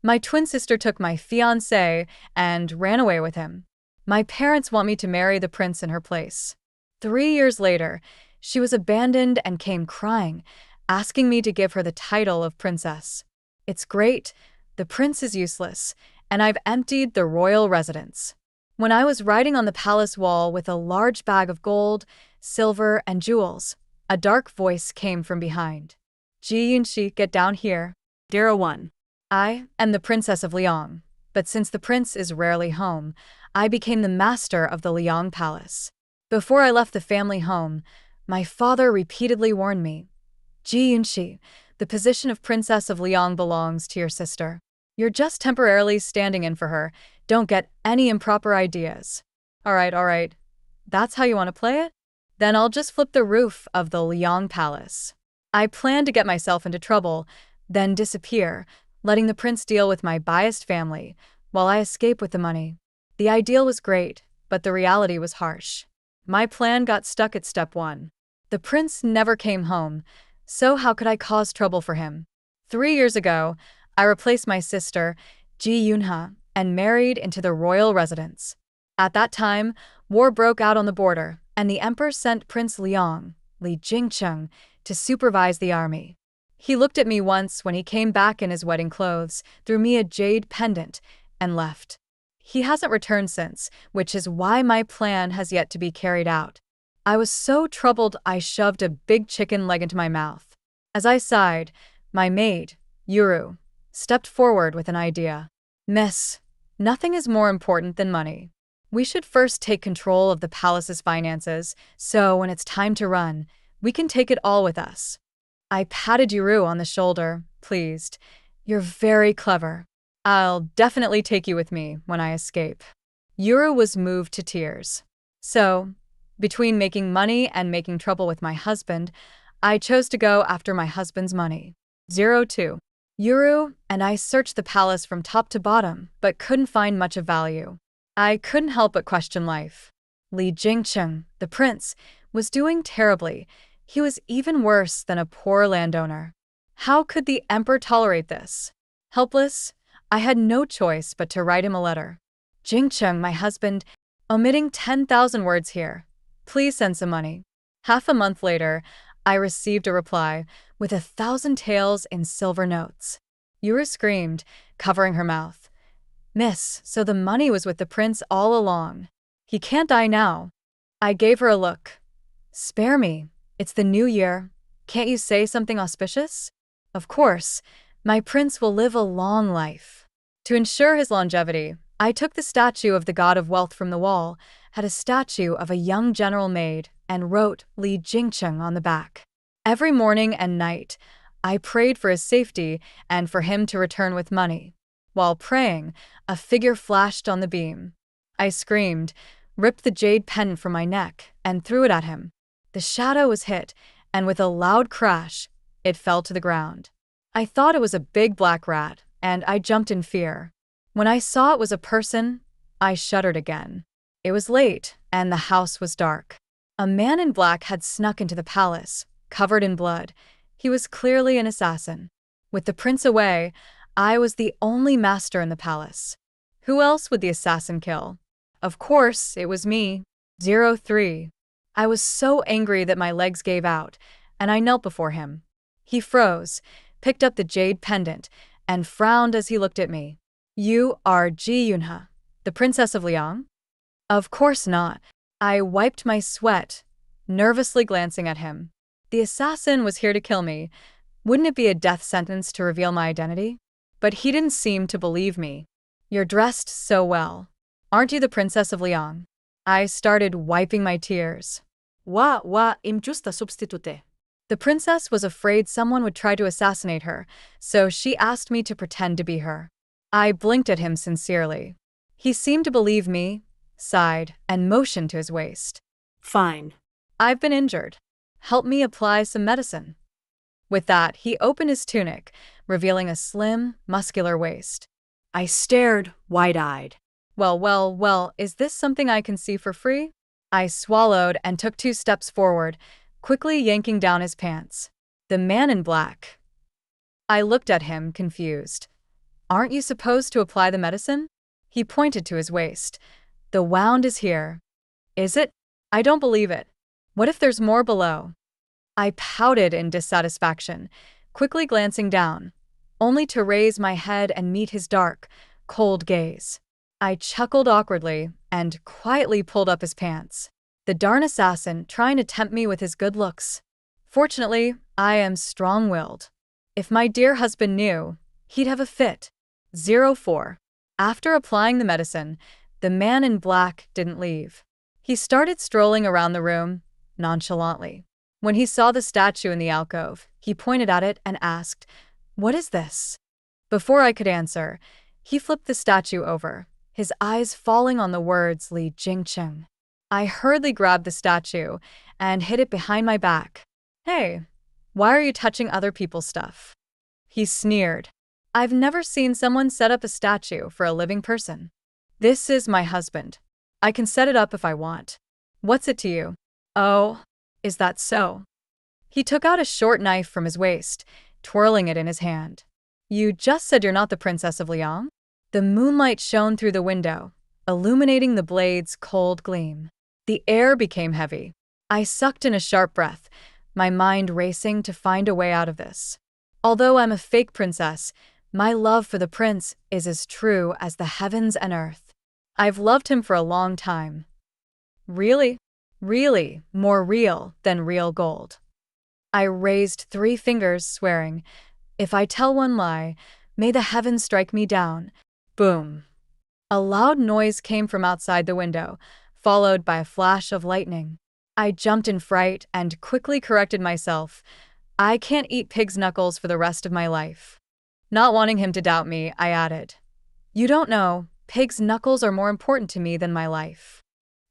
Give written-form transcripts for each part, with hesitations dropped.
My twin sister took my fiancé and ran away with him. My parents want me to marry the prince in her place. 3 years later, she was abandoned and came crying, asking me to give her the title of princess. It's great. The prince is useless, and I've emptied the royal residence. When I was writing on the palace wall with a large bag of gold, silver, and jewels, a dark voice came from behind. Ji Yunxi, get down here. Dara 1. I am the Princess of Liang, but since the prince is rarely home, I became the master of the Liang Palace. Before I left the family home, my father repeatedly warned me, Ji Yunxi, the position of Princess of Liang belongs to your sister. You're just temporarily standing in for her. Don't get any improper ideas. All right. That's how you want to play it? Then I'll just flip the roof of the Liang Palace. I plan to get myself into trouble, then disappear, letting the prince deal with my biased family, while I escape with the money. The ideal was great, but the reality was harsh. My plan got stuck at step 1. The prince never came home, so how could I cause trouble for him? 3 years ago, I replaced my sister, Ji Yunha, and married into the royal residence. At that time, war broke out on the border, and the emperor sent Prince Liang, Li Jingcheng, to supervise the army. He looked at me once when he came back in his wedding clothes, threw me a jade pendant, and left. He hasn't returned since, which is why my plan has yet to be carried out. I was so troubled I shoved a big chicken leg into my mouth. As I sighed, my maid, Yuru, stepped forward with an idea. Miss, nothing is more important than money. We should first take control of the palace's finances, so when it's time to run, we can take it all with us. I patted Yuru on the shoulder, pleased. You're very clever. I'll definitely take you with me when I escape. Yuru was moved to tears. So, between making money and making trouble with my husband, I chose to go after my husband's money. 02. Yuru and I searched the palace from top to bottom, but couldn't find much of value. I couldn't help but question life. Li Jingcheng, the prince, was doing terribly. He was even worse than a poor landowner. How could the emperor tolerate this? Helpless, I had no choice but to write him a letter. Jingcheng, my husband, omitting 10,000 words here. Please send some money. Half a month later, I received a reply with 1,000 taels in silver notes. Yura screamed, covering her mouth. Miss, so the money was with the prince all along. He can't die now. I gave her a look. Spare me. It's the new year. Can't you say something auspicious? Of course, my prince will live a long life. To ensure his longevity, I took the statue of the god of wealth from the wall, had a statue of a young general made, and wrote Li Jingcheng on the back. Every morning and night, I prayed for his safety and for him to return with money. While praying, a figure flashed on the beam. I screamed, ripped the jade pendant from my neck, and threw it at him. The shadow was hit, and with a loud crash, it fell to the ground. I thought it was a big black rat, and I jumped in fear. When I saw it was a person, I shuddered again. It was late, and the house was dark. A man in black had snuck into the palace, covered in blood. He was clearly an assassin. With the prince away, I was the only master in the palace. Who else would the assassin kill? Of course, it was me. 03. I was so angry that my legs gave out, and I knelt before him. He froze, picked up the jade pendant, and frowned as he looked at me. You are Ji Yunha, the Princess of Liang? Of course not. I wiped my sweat, nervously glancing at him. The assassin was here to kill me. Wouldn't it be a death sentence to reveal my identity? But he didn't seem to believe me. You're dressed so well. Aren't you the Princess of Liang? I started wiping my tears. Im justa substitute. The princess was afraid someone would try to assassinate her, so she asked me to pretend to be her. I blinked at him sincerely. He seemed to believe me, sighed, and motioned to his waist. Fine. I've been injured. Help me apply some medicine. With that, he opened his tunic, revealing a slim, muscular waist. I stared, wide-eyed. Well, is this something I can see for free? I swallowed and took 2 steps forward, quickly yanking down his pants. The man in black. I looked at him, confused. Aren't you supposed to apply the medicine? He pointed to his waist. The wound is here. Is it? I don't believe it. What if there's more below? I pouted in dissatisfaction, quickly glancing down, only to raise my head and meet his dark, cold gaze. I chuckled awkwardly and quietly pulled up his pants. The darn assassin trying to tempt me with his good looks. Fortunately, I am strong-willed. If my dear husband knew, he'd have a fit. 04. After applying the medicine, the man in black didn't leave. He started strolling around the room, nonchalantly. When he saw the statue in the alcove, he pointed at it and asked, "What is this?" Before I could answer, he flipped the statue over, his eyes falling on the words Li Jingcheng. I hurriedly grabbed the statue and hid it behind my back. "Hey, why are you touching other people's stuff?" He sneered. "I've never seen someone set up a statue for a living person. This is my husband. I can set it up if I want. What's it to you?" "Oh, is that so?" He took out a short knife from his waist, twirling it in his hand. "You just said you're not the Princess of Liang?" The moonlight shone through the window, illuminating the blade's cold gleam. The air became heavy. I sucked in a sharp breath, my mind racing to find a way out of this. Although I'm a fake princess, my love for the prince is as true as the heavens and earth. I've loved him for a long time. Really, really more real than real gold. I raised 3 fingers, swearing, "If I tell one lie, may the heavens strike me down." Boom. A loud noise came from outside the window, followed by a flash of lightning. I jumped in fright and quickly corrected myself. I can't eat pig's knuckles for the rest of my life. Not wanting him to doubt me, I added, "You don't know, pig's knuckles are more important to me than my life."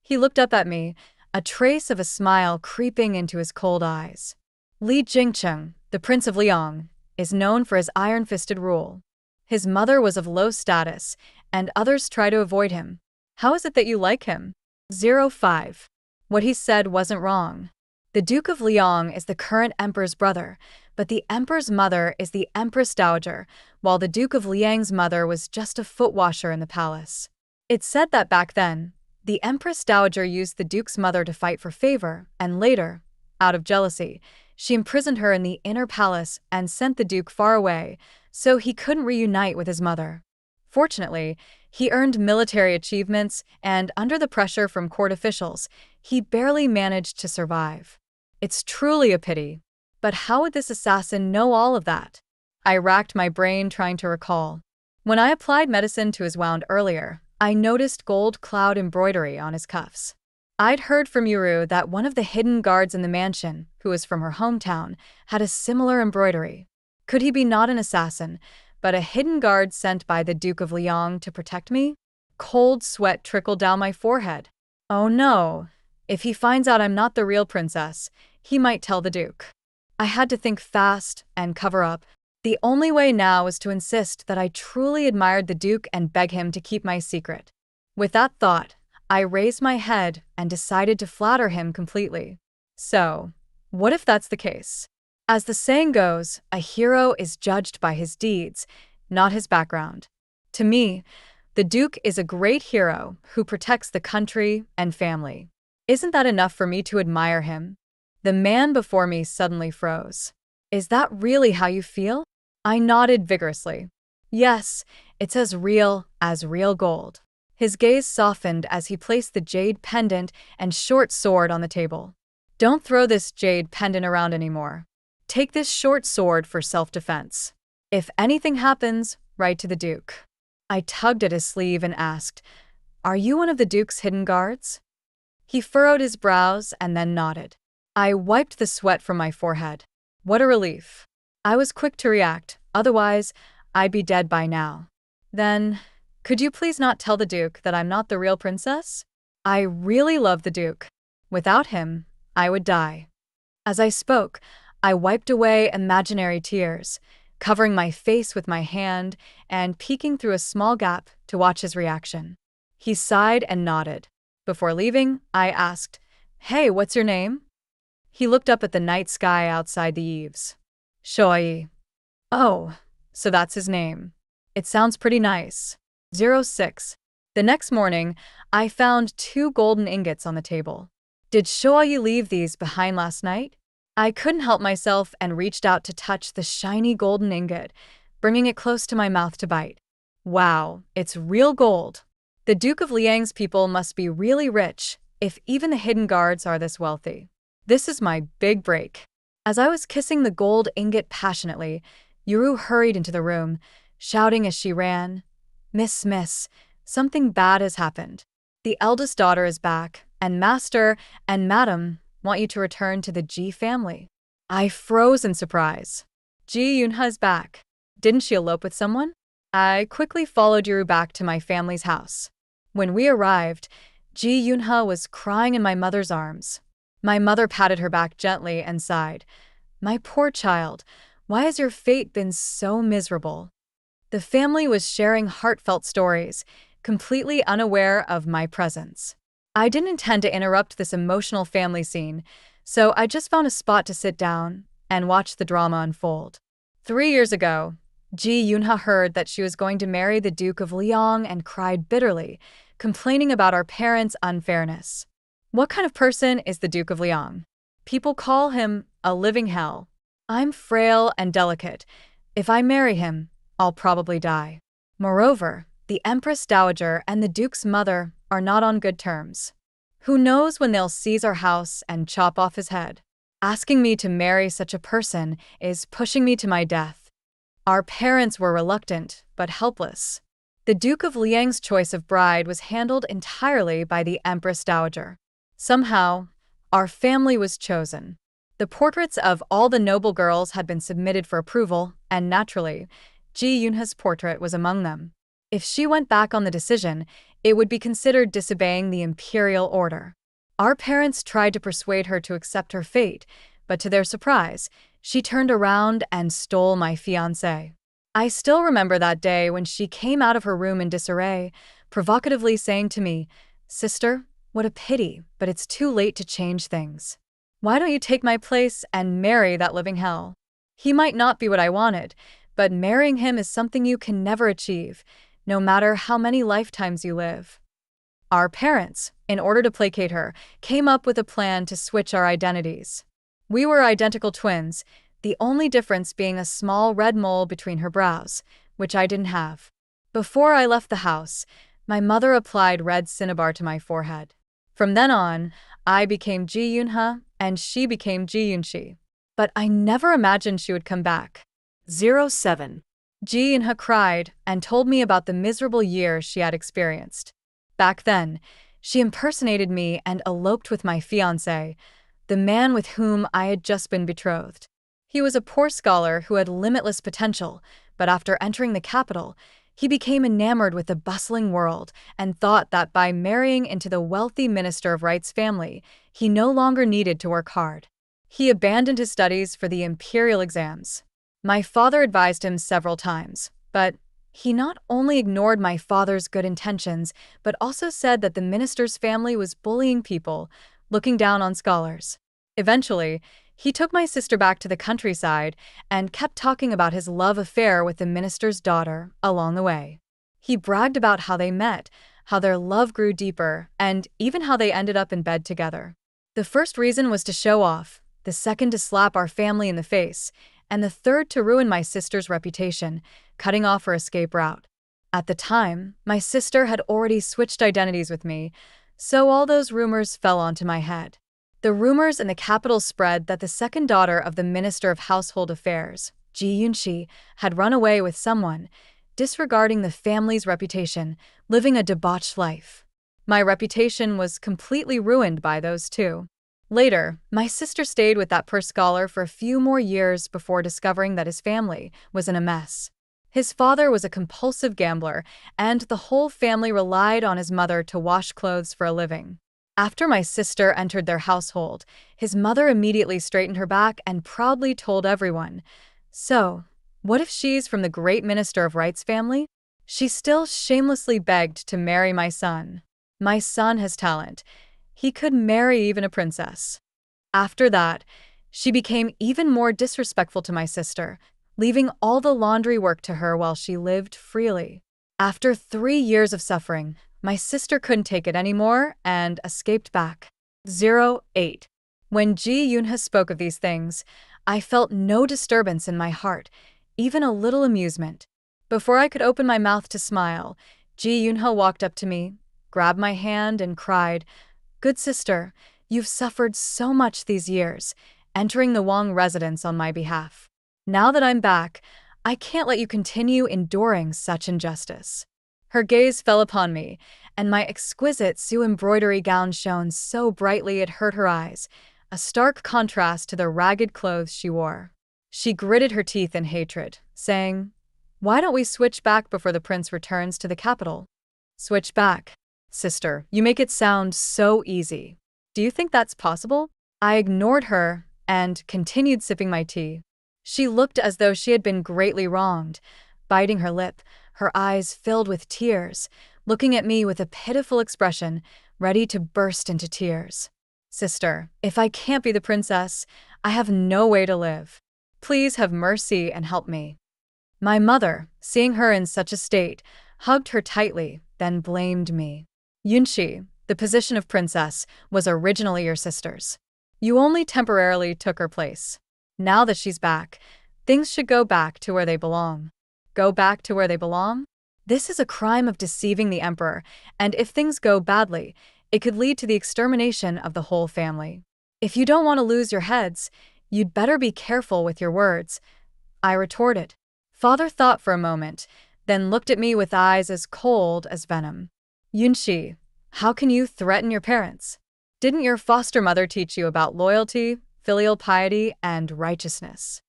He looked up at me, a trace of a smile creeping into his cold eyes. Li Jingcheng, the Prince of Liang, is known for his iron-fisted rule. His mother was of low status, and others try to avoid him. How is it that you like him? 05. What he said wasn't wrong. The Duke of Liang is the current emperor's brother, but the emperor's mother is the Empress Dowager, while the Duke of Liang's mother was just a foot washer in the palace. It's said that back then, the Empress Dowager used the Duke's mother to fight for favor, and later, out of jealousy, she imprisoned her in the inner palace and sent the Duke far away, so he couldn't reunite with his mother. Fortunately, he earned military achievements, and under the pressure from court officials, he barely managed to survive. It's truly a pity. But how would this assassin know all of that? I racked my brain trying to recall. When I applied medicine to his wound earlier, I noticed gold cloud embroidery on his cuffs. I'd heard from Yuru that one of the hidden guards in the mansion, who was from her hometown, had a similar embroidery. Could he be not an assassin, but a hidden guard sent by the Duke of Liang to protect me? Cold sweat trickled down my forehead. Oh no, if he finds out I'm not the real princess, he might tell the Duke. I had to think fast and cover up. The only way now was to insist that I truly admired the Duke and beg him to keep my secret. With that thought, I raised my head and decided to flatter him completely. So, what if that's the case? As the saying goes, a hero is judged by his deeds, not his background. To me, the Duke is a great hero who protects the country and family. Isn't that enough for me to admire him? The man before me suddenly froze. Is that really how you feel? I nodded vigorously. Yes, it's as real gold. His gaze softened as he placed the jade pendant and short sword on the table. Don't throw this jade pendant around anymore. Take this short sword for self-defense. If anything happens, write to the Duke. I tugged at his sleeve and asked, "Are you one of the Duke's hidden guards?" He furrowed his brows and then nodded. I wiped the sweat from my forehead. What a relief. I was quick to react, otherwise, I'd be dead by now. Then, could you please not tell the Duke that I'm not the real princess? I really love the Duke. Without him, I would die. As I spoke, I wiped away imaginary tears, covering my face with my hand and peeking through a small gap to watch his reaction. He sighed and nodded. Before leaving, I asked, "Hey, what's your name?" He looked up at the night sky outside the eaves. Shoyi. Oh, so that's his name. It sounds pretty nice. 06. The next morning, I found 2 golden ingots on the table. Did Shoayi leave these behind last night? I couldn't help myself and reached out to touch the shiny golden ingot, bringing it close to my mouth to bite. Wow, it's real gold. The Duke of Liang's people must be really rich, if even the hidden guards are this wealthy. This is my big break. As I was kissing the gold ingot passionately, Yuru hurried into the room, shouting as she ran, Miss, something bad has happened. The eldest daughter is back, and Master and Madam want you to return to the Ji family. I froze in surprise. Ji Yunha is back. Didn't she elope with someone? I quickly followed Yuru back to my family's house. When we arrived, Ji Yunha was crying in my mother's arms. My mother patted her back gently and sighed. My poor child, why has your fate been so miserable? The family was sharing heartfelt stories, completely unaware of my presence. I didn't intend to interrupt this emotional family scene, so I just found a spot to sit down and watch the drama unfold. 3 years ago, Ji Yunha heard that she was going to marry the Duke of Liang and cried bitterly, complaining about our parents' unfairness. What kind of person is the Duke of Liang? People call him a living hell. I'm frail and delicate. If I marry him, I'll probably die. Moreover, the Empress Dowager and the Duke's mother are not on good terms. Who knows when they'll seize our house and chop off his head? Asking me to marry such a person is pushing me to my death. Our parents were reluctant, but helpless. The Duke of Liang's choice of bride was handled entirely by the Empress Dowager. Somehow, our family was chosen. The portraits of all the noble girls had been submitted for approval, and naturally, Ji Yunha's portrait was among them. If she went back on the decision, it would be considered disobeying the imperial order. Our parents tried to persuade her to accept her fate, but to their surprise, she turned around and stole my fiancé. I still remember that day when she came out of her room in disarray, provocatively saying to me, Sister, what a pity, but it's too late to change things. Why don't you take my place and marry that living hell? He might not be what I wanted, but marrying him is something you can never achieve, no matter how many lifetimes you live. Our parents, in order to placate her, came up with a plan to switch our identities. We were identical twins, the only difference being a small red mole between her brows, which I didn't have. Before I left the house, my mother applied red cinnabar to my forehead. From then on, I became Ji Yunha and she became Ji Yunshi. But I never imagined she would come back. 07. Ji Yunha cried and told me about the miserable year she had experienced. Back then, she impersonated me and eloped with my fiancé, the man with whom I had just been betrothed. He was a poor scholar who had limitless potential, but after entering the capital, he became enamored with the bustling world and thought that by marrying into the wealthy Minister of Right's family, he no longer needed to work hard. He abandoned his studies for the imperial exams. My father advised him several times, but he not only ignored my father's good intentions, but also said that the minister's family was bullying people, looking down on scholars. Eventually, he took my sister back to the countryside and kept talking about his love affair with the minister's daughter along the way. He bragged about how they met, how their love grew deeper, and even how they ended up in bed together. The first reason was to show off, the second to slap our family in the face, and the third to ruin my sister's reputation, cutting off her escape route. At the time, my sister had already switched identities with me, so all those rumors fell onto my head. The rumors in the capital spread that the second daughter of the Minister of Household Affairs, Ji Yunshi, had run away with someone, disregarding the family's reputation, living a debauched life. My reputation was completely ruined by those two. Later, my sister stayed with that poor scholar for a few more years before discovering that his family was in a mess. His father was a compulsive gambler, and the whole family relied on his mother to wash clothes for a living. After my sister entered their household, his mother immediately straightened her back and proudly told everyone, "So, what if she's from the great Minister of Right's family?" She still shamelessly begged to marry my son. My son has talent. He could marry even a princess. After that, she became even more disrespectful to my sister, leaving all the laundry work to her while she lived freely. After 3 years of suffering, my sister couldn't take it anymore and escaped back. 08. When Ji Yoonha spoke of these things, I felt no disturbance in my heart, even a little amusement. Before I could open my mouth to smile, Ji Yoonha walked up to me, grabbed my hand, and cried, "Good sister, you've suffered so much these years, entering the Wong residence on my behalf. Now that I'm back, I can't let you continue enduring such injustice." Her gaze fell upon me, and my exquisite Sioux embroidery gown shone so brightly it hurt her eyes, a stark contrast to the ragged clothes she wore. She gritted her teeth in hatred, saying, "Why don't we switch back before the prince returns to the capital?" "Switch back? Sister, you make it sound so easy. Do you think that's possible?" I ignored her and continued sipping my tea. She looked as though she had been greatly wronged, biting her lip, her eyes filled with tears, looking at me with a pitiful expression, ready to burst into tears. "Sister, if I can't be the princess, I have no way to live. Please have mercy and help me." My mother, seeing her in such a state, hugged her tightly, then blamed me. "Yunshi, the position of princess was originally your sister's. You only temporarily took her place. Now that she's back, things should go back to where they belong." Go back to where they belong? This is a crime of deceiving the emperor, and if things go badly, it could lead to the extermination of the whole family. If you don't want to lose your heads, you'd better be careful with your words, I retorted. Father thought for a moment, then looked at me with eyes as cold as venom. "Yunshi, how can you threaten your parents? Didn't your foster mother teach you about loyalty, filial piety, and righteousness?"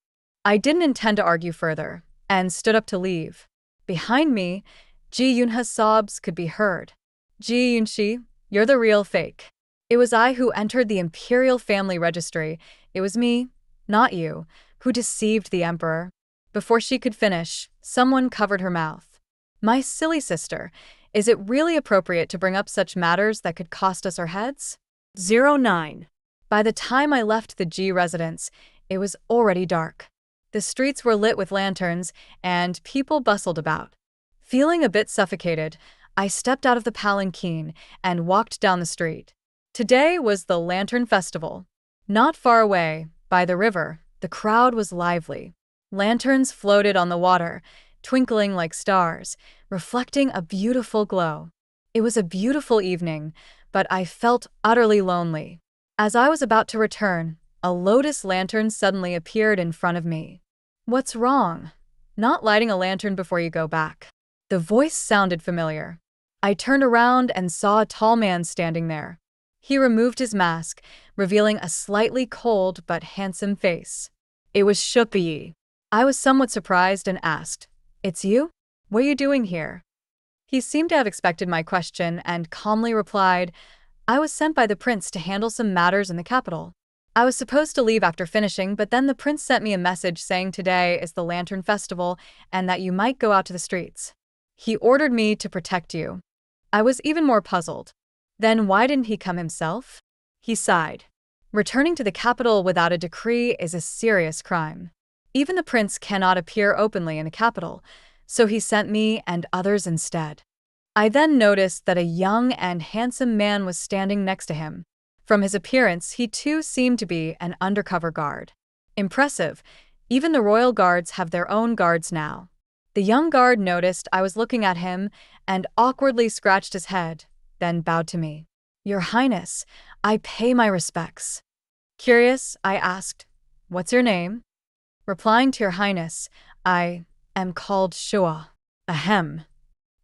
I didn't intend to argue further, and stood up to leave. Behind me, Ji Yoonha's sobs could be heard. "Ji Yoonshi, you're the real fake. It was I who entered the imperial family registry. It was me, not you, who deceived the emperor." Before she could finish, someone covered her mouth. "My silly sister, is it really appropriate to bring up such matters that could cost us our heads?" 09. By the time I left the Ji residence, it was already dark. The streets were lit with lanterns, and people bustled about. Feeling a bit suffocated, I stepped out of the palanquin and walked down the street. Today was the Lantern Festival. Not far away, by the river, the crowd was lively. Lanterns floated on the water, twinkling like stars, reflecting a beautiful glow. It was a beautiful evening, but I felt utterly lonely. As I was about to return, a lotus lantern suddenly appeared in front of me. "What's wrong? Not lighting a lantern before you go back?" The voice sounded familiar. I turned around and saw a tall man standing there. He removed his mask, revealing a slightly cold but handsome face. It was Shupi. I was somewhat surprised and asked, "It's you? What are you doing here?" He seemed to have expected my question and calmly replied, "I was sent by the prince to handle some matters in the capital. I was supposed to leave after finishing, but then the prince sent me a message saying today is the Lantern Festival and that you might go out to the streets. He ordered me to protect you." I was even more puzzled. Then why didn't he come himself? He sighed. "Returning to the capital without a decree is a serious crime. Even the prince cannot appear openly in the capital, so he sent me and others instead." I then noticed that a young and handsome man was standing next to him. From his appearance, he too seemed to be an undercover guard. Impressive. Even the royal guards have their own guards now. The young guard noticed I was looking at him and awkwardly scratched his head, then bowed to me. "Your Highness, I pay my respects." Curious, I asked, "What's your name?" Replying to Your Highness, "I am called Shua." Ahem.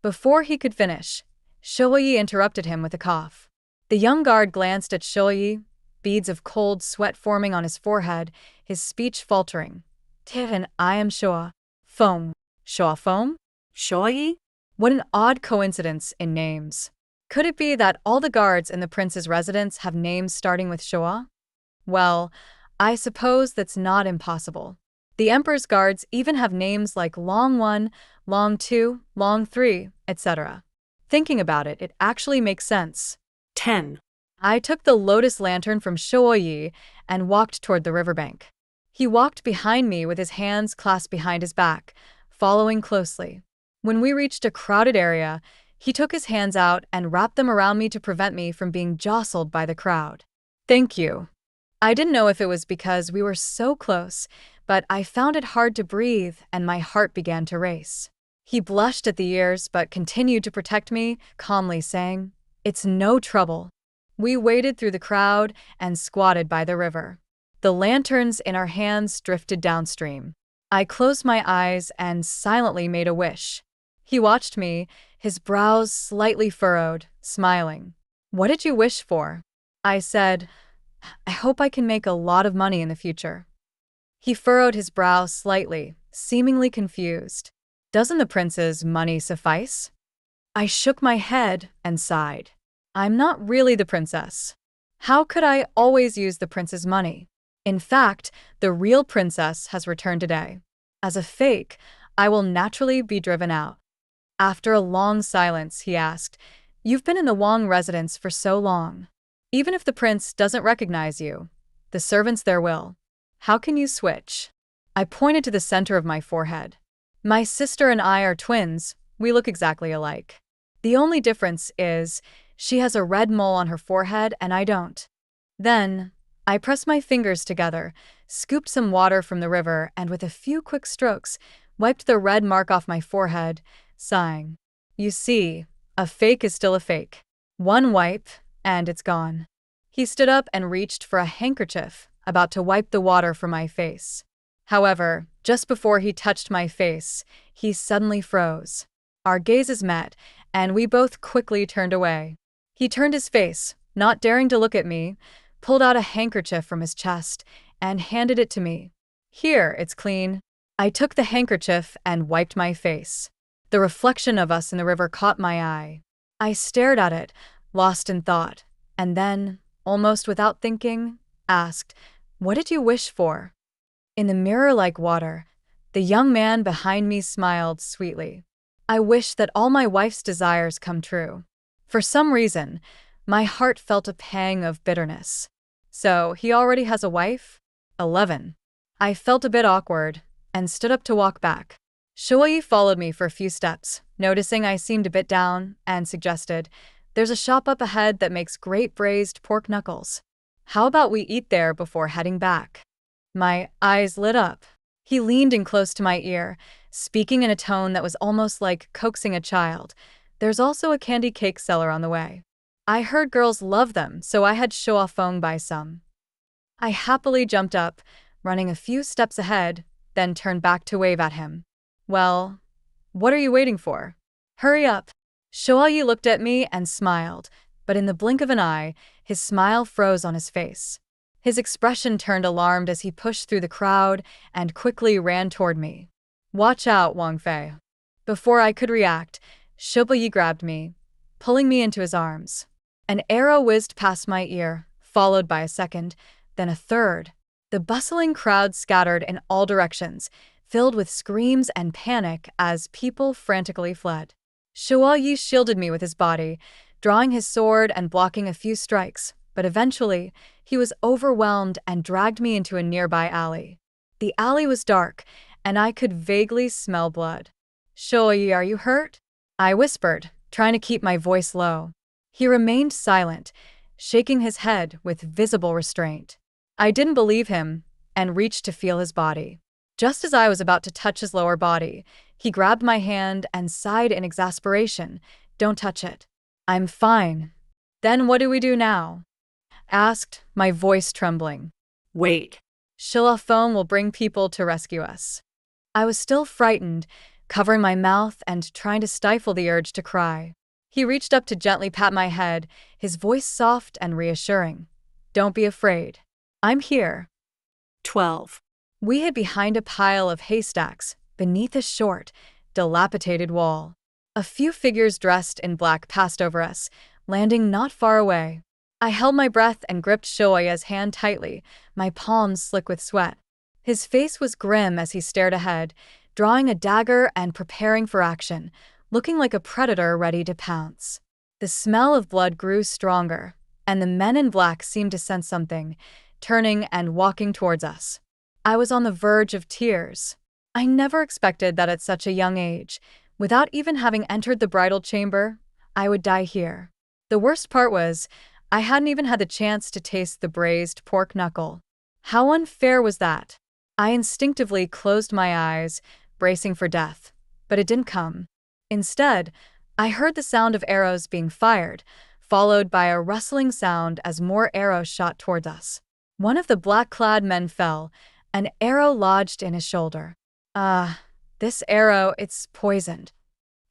Before he could finish, Shoyi interrupted him with a cough. The young guard glanced at Shoyi, beads of cold sweat forming on his forehead, his speech faltering. "Tiran, I am Shua. Foam. Shua Foam? Shoyi? What an odd coincidence in names. Could it be that all the guards in the prince's residence have names starting with Shua? Well, I suppose that's not impossible. The emperor's guards even have names like Long 1, Long 2, Long 3, etc. Thinking about it, it actually makes sense. 10. I took the lotus lantern from Shoyi and walked toward the riverbank. He walked behind me with his hands clasped behind his back, following closely. When we reached a crowded area, he took his hands out and wrapped them around me to prevent me from being jostled by the crowd. "Thank you." I didn't know if it was because we were so close, but I found it hard to breathe and my heart began to race. He blushed at the ears but continued to protect me, calmly saying, "It's no trouble." We waded through the crowd and squatted by the river. The lanterns in our hands drifted downstream. I closed my eyes and silently made a wish. He watched me, his brows slightly furrowed, smiling. "What did you wish for?" I said, "I hope I can make a lot of money in the future." He furrowed his brow slightly, seemingly confused. "Doesn't the prince's money suffice?" I shook my head and sighed. "I'm not really the princess. How could I always use the prince's money? In fact, the real princess has returned today. As a fake, I will naturally be driven out." After a long silence, he asked, "You've been in the Wang residence for so long. Even if the prince doesn't recognize you, the servants there will. How can you switch?" I pointed to the center of my forehead. "My sister and I are twins. We look exactly alike. The only difference is she has a red mole on her forehead and I don't." Then, I pressed my fingers together, scooped some water from the river, and with a few quick strokes, wiped the red mark off my forehead, sighing. "You see, a fake is still a fake. One wipe, and it's gone." He stood up and reached for a handkerchief, about to wipe the water from my face. However, just before he touched my face, he suddenly froze. Our gazes met, and we both quickly turned away. He turned his face, not daring to look at me, pulled out a handkerchief from his chest, and handed it to me. "Here, it's clean." I took the handkerchief and wiped my face. The reflection of us in the river caught my eye. I stared at it, lost in thought, and then, almost without thinking, asked, "What did you wish for?" In the mirror-like water, the young man behind me smiled sweetly. "I wish that all my wife's desires come true." For some reason, my heart felt a pang of bitterness. "So, he already has a wife?" 11. I felt a bit awkward, and stood up to walk back. Shuyi followed me for a few steps, noticing I seemed a bit down, and suggested, "There's a shop up ahead that makes great braised pork knuckles. How about we eat there before heading back?" My eyes lit up. He leaned in close to my ear, speaking in a tone that was almost like coaxing a child. "There's also a candy cake seller on the way. I heard girls love them, so I had Shuafeng buy some." I happily jumped up, running a few steps ahead, then turned back to wave at him. "Well, what are you waiting for? Hurry up." Shuayi looked at me and smiled, but in the blink of an eye, his smile froze on his face. His expression turned alarmed as he pushed through the crowd and quickly ran toward me. "Watch out, Wang Fei." Before I could react, Shuayi grabbed me, pulling me into his arms. An arrow whizzed past my ear, followed by a second, then a third. The bustling crowd scattered in all directions, filled with screams and panic as people frantically fled. Shuayi shielded me with his body, drawing his sword and blocking a few strikes, but eventually, he was overwhelmed and dragged me into a nearby alley. The alley was dark, and I could vaguely smell blood. "Shuayi, are you hurt?" I whispered, trying to keep my voice low. He remained silent, shaking his head with visible restraint. I didn't believe him, and reached to feel his body. Just as I was about to touch his lower body, he grabbed my hand and sighed in exasperation. "Don't touch it." "I'm fine." "Then what do we do now?" asked, my voice trembling. "Wait." "Shuafeng will bring people to rescue us." I was still frightened, covering my mouth and trying to stifle the urge to cry. He reached up to gently pat my head, his voice soft and reassuring. "Don't be afraid. I'm here." 12. We hid behind a pile of haystacks, beneath a short, dilapidated wall. A few figures dressed in black passed over us, landing not far away. I held my breath and gripped Shoya's hand tightly, my palms slick with sweat. His face was grim as he stared ahead, drawing a dagger and preparing for action, looking like a predator ready to pounce. The smell of blood grew stronger, and the men in black seemed to sense something, turning and walking towards us. I was on the verge of tears. I never expected that at such a young age, without even having entered the bridal chamber, I would die here. The worst part was, I hadn't even had the chance to taste the braised pork knuckle. How unfair was that? I instinctively closed my eyes, bracing for death, but it didn't come. Instead, I heard the sound of arrows being fired, followed by a rustling sound as more arrows shot toward us. One of the black-clad men fell, an arrow lodged in his shoulder. This arrow, it's poisoned,"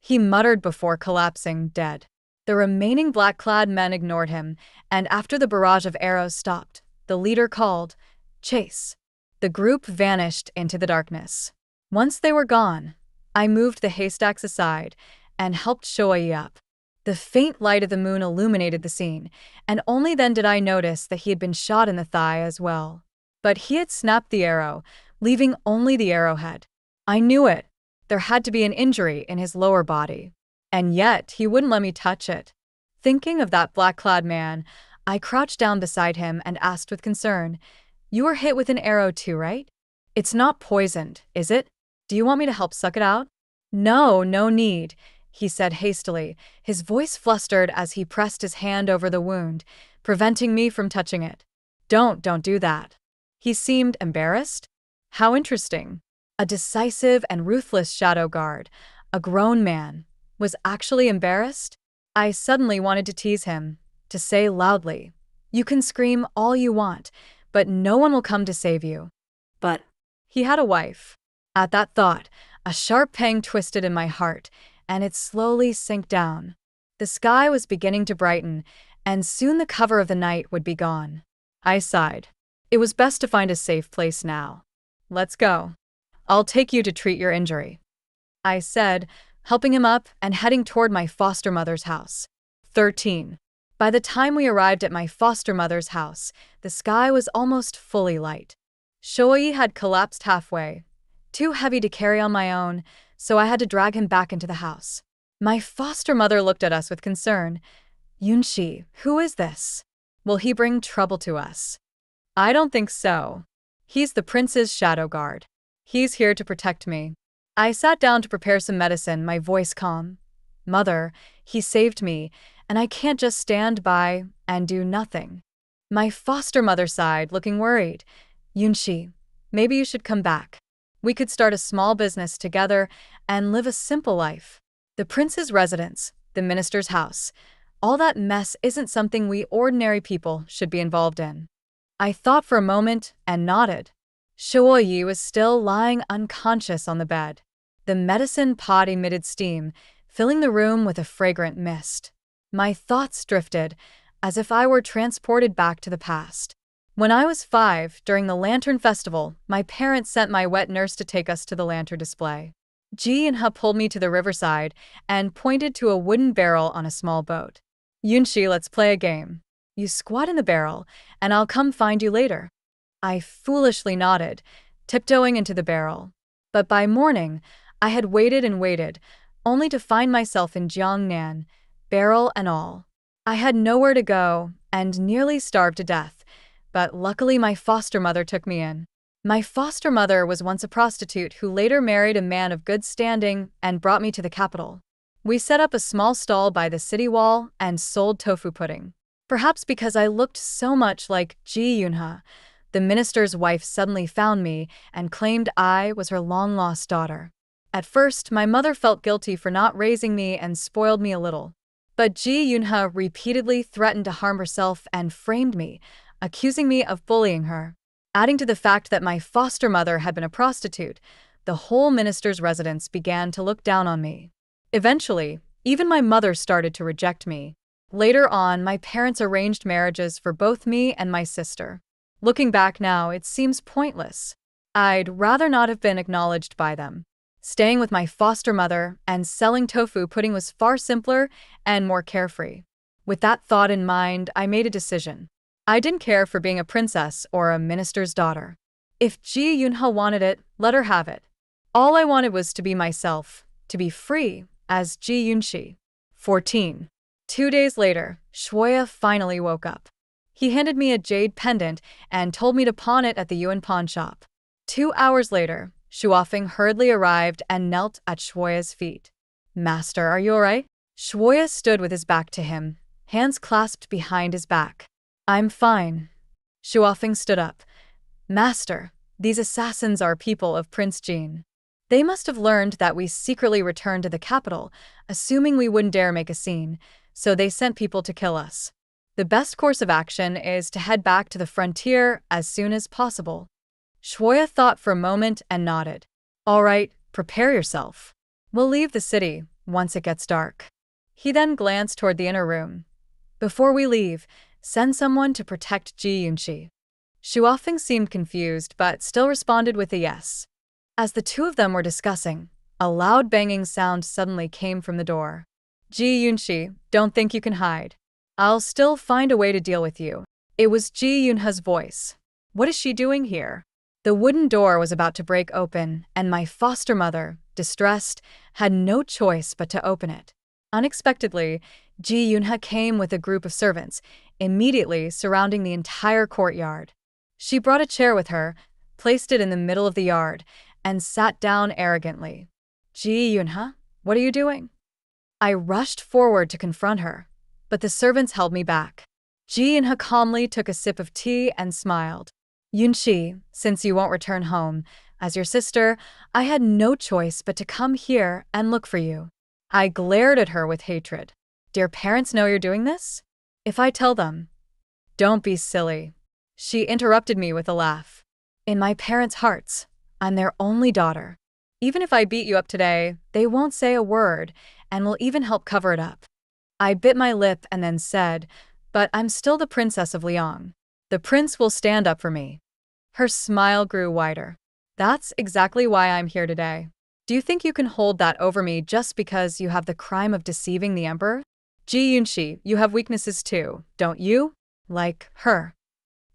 he muttered before collapsing, dead. The remaining black-clad men ignored him, and after the barrage of arrows stopped, the leader called, "Chase." The group vanished into the darkness. Once they were gone, I moved the haystacks aside and helped Shoei up. The faint light of the moon illuminated the scene, and only then did I notice that he had been shot in the thigh as well. But he had snapped the arrow, leaving only the arrowhead. I knew it. There had to be an injury in his lower body. And yet, he wouldn't let me touch it. Thinking of that black-clad man, I crouched down beside him and asked with concern, "You were hit with an arrow too, right? It's not poisoned, is it? Do you want me to help suck it out?" "No, no need," he said hastily, his voice flustered as he pressed his hand over the wound, preventing me from touching it. Don't do that." He seemed embarrassed. How interesting. A decisive and ruthless shadow guard, a grown man, was actually embarrassed? I suddenly wanted to tease him, to say loudly, "You can scream all you want, but no one will come to save you." But he had a wife. At that thought, a sharp pang twisted in my heart, and it slowly sank down. The sky was beginning to brighten, and soon the cover of the night would be gone. I sighed. It was best to find a safe place now. "Let's go. I'll take you to treat your injury," I said, helping him up and heading toward my foster mother's house. 13. By the time we arrived at my foster mother's house, the sky was almost fully light. Shoei had collapsed halfway, too heavy to carry on my own, so I had to drag him back into the house. My foster mother looked at us with concern. "Yunshi, who is this? Will he bring trouble to us?" "I don't think so. He's the prince's shadow guard. He's here to protect me." I sat down to prepare some medicine, my voice calm. "Mother, he saved me, and I can't just stand by and do nothing." My foster mother sighed, looking worried. "Yunshi, maybe you should come back. We could start a small business together and live a simple life. The prince's residence, the minister's house, all that mess isn't something we ordinary people should be involved in." I thought for a moment and nodded. Shoei was still lying unconscious on the bed. The medicine pot emitted steam, filling the room with a fragrant mist. My thoughts drifted, as if I were transported back to the past. When I was 5, during the Lantern Festival, my parents sent my wet nurse to take us to the lantern display. Ji and Ha pulled me to the riverside and pointed to a wooden barrel on a small boat. "Yunshi, let's play a game. You squat in the barrel, and I'll come find you later." I foolishly nodded, tiptoeing into the barrel. But by morning, I had waited and waited, only to find myself in Jiangnan, barrel and all. I had nowhere to go and nearly starved to death, but luckily my foster mother took me in. My foster mother was once a prostitute who later married a man of good standing and brought me to the capital. We set up a small stall by the city wall and sold tofu pudding. Perhaps because I looked so much like Ji Yunha, the minister's wife suddenly found me and claimed I was her long-lost daughter. At first, my mother felt guilty for not raising me and spoiled me a little. But Ji Yunha repeatedly threatened to harm herself and framed me, accusing me of bullying her. Adding to the fact that my foster mother had been a prostitute, the whole minister's residence began to look down on me. Eventually, even my mother started to reject me. Later on, my parents arranged marriages for both me and my sister. Looking back now, it seems pointless. I'd rather not have been acknowledged by them. Staying with my foster mother and selling tofu pudding was far simpler and more carefree. With that thought in mind, I made a decision. I didn't care for being a princess or a minister's daughter. If Ji Yunha wanted it, let her have it. All I wanted was to be myself, to be free as Ji Yunshi. 14. 2 days later, Shuya finally woke up. He handed me a jade pendant and told me to pawn it at the Yuan pawn shop. 2 hours later, Shuofeng hurriedly arrived and knelt at Shuoya's feet. Master, are you alright? Shuoya stood with his back to him, hands clasped behind his back. I'm fine. Shuofeng stood up. Master, these assassins are people of Prince Jin. They must have learned that we secretly returned to the capital, assuming we wouldn't dare make a scene, so they sent people to kill us. The best course of action is to head back to the frontier as soon as possible. Shuoya thought for a moment and nodded. All right, prepare yourself. We'll leave the city once it gets dark. He then glanced toward the inner room. Before we leave, send someone to protect Ji Yunxi. Shuofeng seemed confused but still responded with a yes. As the two of them were discussing, a loud banging sound suddenly came from the door. Ji Yunxi, don't think you can hide. I'll still find a way to deal with you. It was Ji Yunha's voice. What is she doing here? The wooden door was about to break open, and my foster mother, distressed, had no choice but to open it. Unexpectedly, Ji Yunha came with a group of servants, immediately surrounding the entire courtyard. She brought a chair with her, placed it in the middle of the yard, and sat down arrogantly. Ji Yunha, what are you doing? I rushed forward to confront her, but the servants held me back. Ji Yunha calmly took a sip of tea and smiled. Yunxi, since you won't return home, as your sister, I had no choice but to come here and look for you. I glared at her with hatred. Do your parents know you're doing this? If I tell them, don't be silly. She interrupted me with a laugh. In my parents' hearts, I'm their only daughter. Even if I beat you up today, they won't say a word and will even help cover it up. I bit my lip and then said, but I'm still the Princess of Liang. The prince will stand up for me. Her smile grew wider. That's exactly why I'm here today. Do you think you can hold that over me just because you have the crime of deceiving the emperor? Ji Yunxi, you have weaknesses too, don't you? Like her.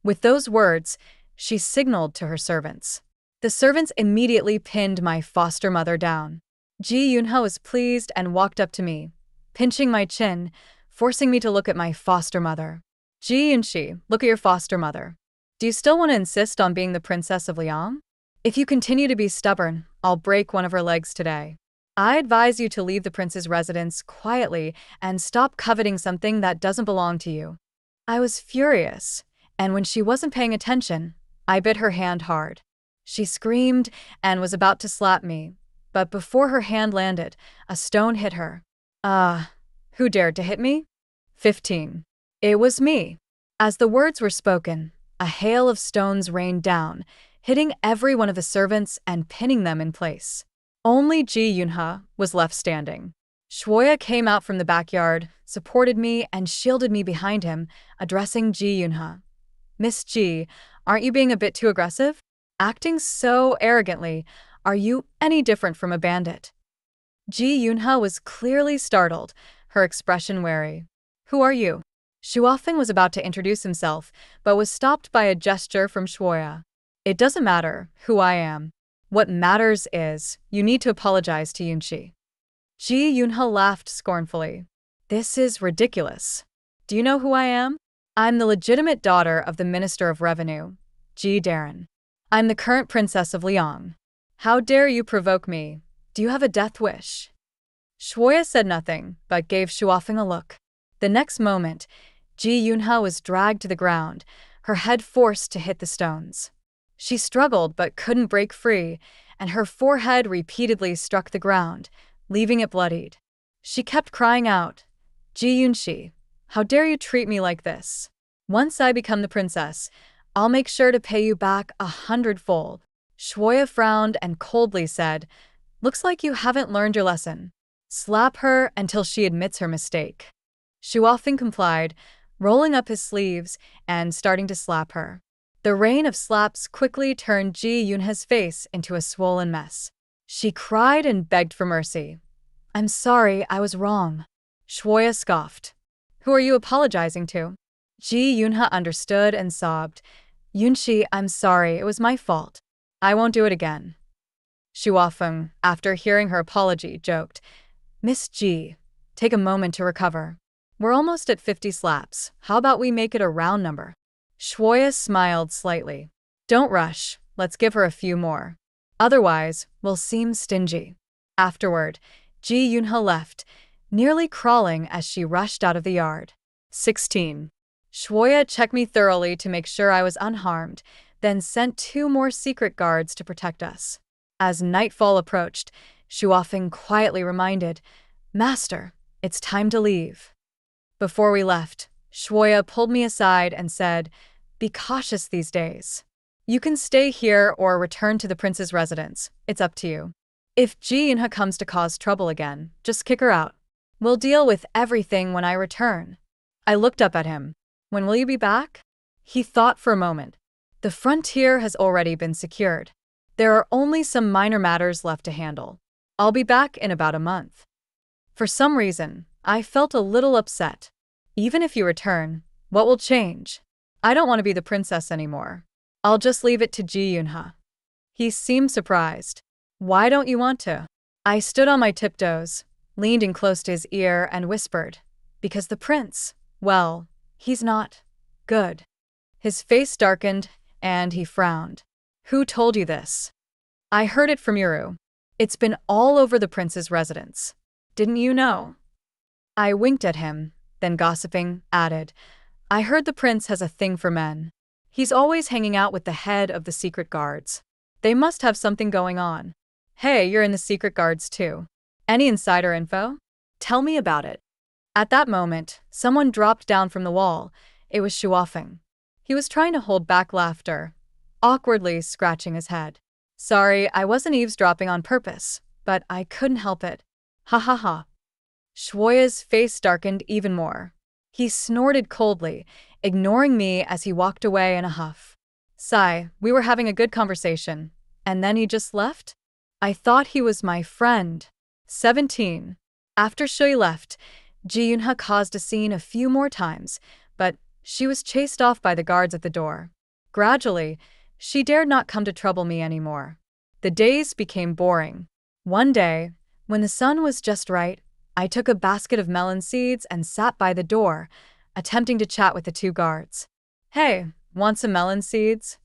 With those words, she signaled to her servants. The servants immediately pinned my foster mother down. Ji Yunha was pleased and walked up to me, pinching my chin, forcing me to look at my foster mother. Ji Yunxi, look at your foster mother. Do you still want to insist on being the Princess of Liang? If you continue to be stubborn, I'll break one of her legs today. I advise you to leave the prince's residence quietly and stop coveting something that doesn't belong to you. I was furious, and when she wasn't paying attention, I bit her hand hard. She screamed and was about to slap me, but before her hand landed, a stone hit her. Who dared to hit me? 15. It was me. As the words were spoken, a hail of stones rained down, hitting every one of the servants and pinning them in place. Only Ji Yunha was left standing. Shuoya came out from the backyard, supported me, and shielded me behind him, addressing Ji Yunha. Miss Ji, aren't you being a bit too aggressive? Acting so arrogantly, are you any different from a bandit? Ji Yunha was clearly startled, her expression wary. Who are you? Shuofeng was about to introduce himself, but was stopped by a gesture from Shuoya. It doesn't matter who I am. What matters is, you need to apologize to Yunxi. Ji Yunha laughed scornfully. This is ridiculous. Do you know who I am? I'm the legitimate daughter of the Minister of Revenue, Ji Darren. I'm the current Princess of Liang. How dare you provoke me? Do you have a death wish? Shuoya said nothing, but gave Shuofeng a look. The next moment, Ji Yunha was dragged to the ground, her head forced to hit the stones. She struggled but couldn't break free, and her forehead repeatedly struck the ground, leaving it bloodied. She kept crying out, Ji Yunxi, how dare you treat me like this? Once I become the princess, I'll make sure to pay you back 100-fold. Shuoya frowned and coldly said, looks like you haven't learned your lesson. Slap her until she admits her mistake. Shuofeng complied, rolling up his sleeves and starting to slap her. The rain of slaps quickly turned Ji Yunha's face into a swollen mess. She cried and begged for mercy. I'm sorry, I was wrong. Shuoya scoffed. Who are you apologizing to? Ji Yunha understood and sobbed. Yunxi, I'm sorry, it was my fault. I won't do it again. Shuofeng, after hearing her apology, joked, Miss Ji, take a moment to recover. We're almost at 50 slaps. How about we make it a round number? Shuoya smiled slightly. Don't rush. let's give her a few more. Otherwise, we'll seem stingy. Afterward, Ji Yunha left, nearly crawling as she rushed out of the yard. 16. Shuoya checked me thoroughly to make sure I was unharmed, then sent 2 more secret guards to protect us. As nightfall approached, Shuofeng quietly reminded, "Master, it's time to leave." Before we left, Shuoya pulled me aside and said, "Be cautious these days. You can stay here or return to the prince's residence. It's up to you. If Ji Yunha comes to cause trouble again, just kick her out. We'll deal with everything when I return." I looked up at him. "When will you be back?" He thought for a moment. "The frontier has already been secured. There are only some minor matters left to handle. I'll be back in about a month." For some reason, I felt a little upset. Even if you return, what will change? I don't want to be the princess anymore. I'll just leave it to Ji Yunha. He seemed surprised. "Why don't you want to?" I stood on my tiptoes, leaned in close to his ear, and whispered, "Because the prince, well, he's not good." His face darkened, and he frowned. "Who told you this?" "I heard it from Yuru. It's been all over the prince's residence. Didn't you know?" I winked at him, then gossiping, added, "I heard the prince has a thing for men. He's always hanging out with the head of the secret guards. They must have something going on. Hey, you're in the secret guards too. Any insider info? Tell me about it." At that moment, someone dropped down from the wall. It was Shuofeng. He was trying to hold back laughter, awkwardly scratching his head. "Sorry, I wasn't eavesdropping on purpose, but I couldn't help it. Ha ha ha." Shuoya's face darkened even more. He snorted coldly, ignoring me as he walked away in a huff. "Sigh, we were having a good conversation, and then he just left? I thought he was my friend." 17. After Shui left, Ji Yunha caused a scene a few more times, but she was chased off by the guards at the door. Gradually, she dared not come to trouble me anymore. The days became boring. One day, when the sun was just right, I took a basket of melon seeds and sat by the door, attempting to chat with the 2 guards. "Hey, want some melon seeds?"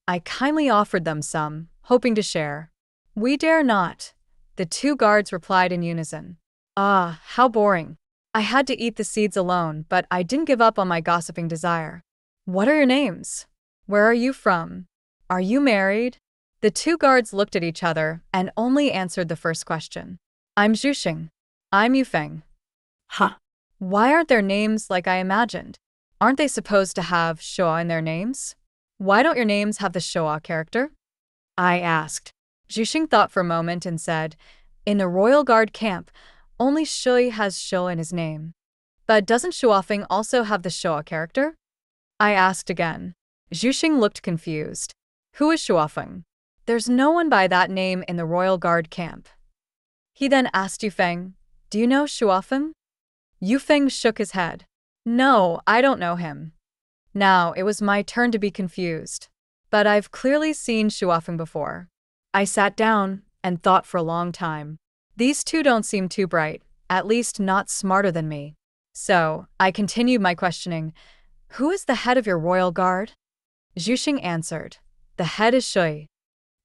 I kindly offered them some, hoping to share. "We dare not," the 2 guards replied in unison. Ah, how boring. I had to eat the seeds alone, but I didn't give up on my gossiping desire. "What are your names? Where are you from? Are you married?" The 2 guards looked at each other and only answered the first question. "I'm Zhuxing." "I'm Yufeng." Huh. Why aren't their names like I imagined? Aren't they supposed to have Shoa in their names? Why don't your names have the Shoa character? I asked. Zhuxing thought for a moment and said, "In the Royal Guard camp, only Shui has Shoa in his name." "But doesn't Shuofeng also have the Shoa character?" I asked again. Zhuxing looked confused. "Who is Shuofeng?" "There's no one by that name in the Royal Guard camp." He then asked Yufeng, "Do you know Shuofeng?" Yufeng shook his head. "No, I don't know him." Now it was my turn to be confused. But I've clearly seen Shuofeng before. I sat down and thought for a long time. These 2 don't seem too bright, at least not smarter than me. So, I continued my questioning. "Who is the head of your royal guard?" Zhuxing answered, "The head is Shui."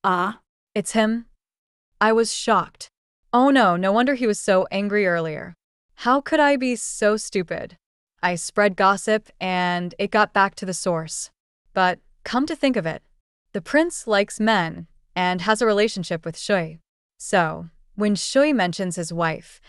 Ah. "It's him?" I was shocked. Oh no, no wonder he was so angry earlier. How could I be so stupid? I spread gossip and it got back to the source. But, come to think of it, the prince likes men and has a relationship with Shui. So, when Shui mentions his wife,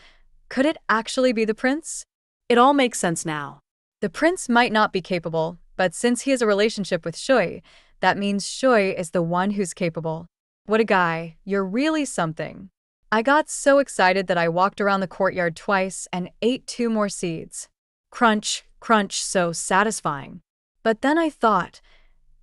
could it actually be the prince? It all makes sense now. The prince might not be capable, but since he has a relationship with Shui, that means Shui is the one who's capable. What a guy, you're really something. I got so excited that I walked around the courtyard twice and ate 2 more seeds. Crunch, crunch, so satisfying. But then I thought,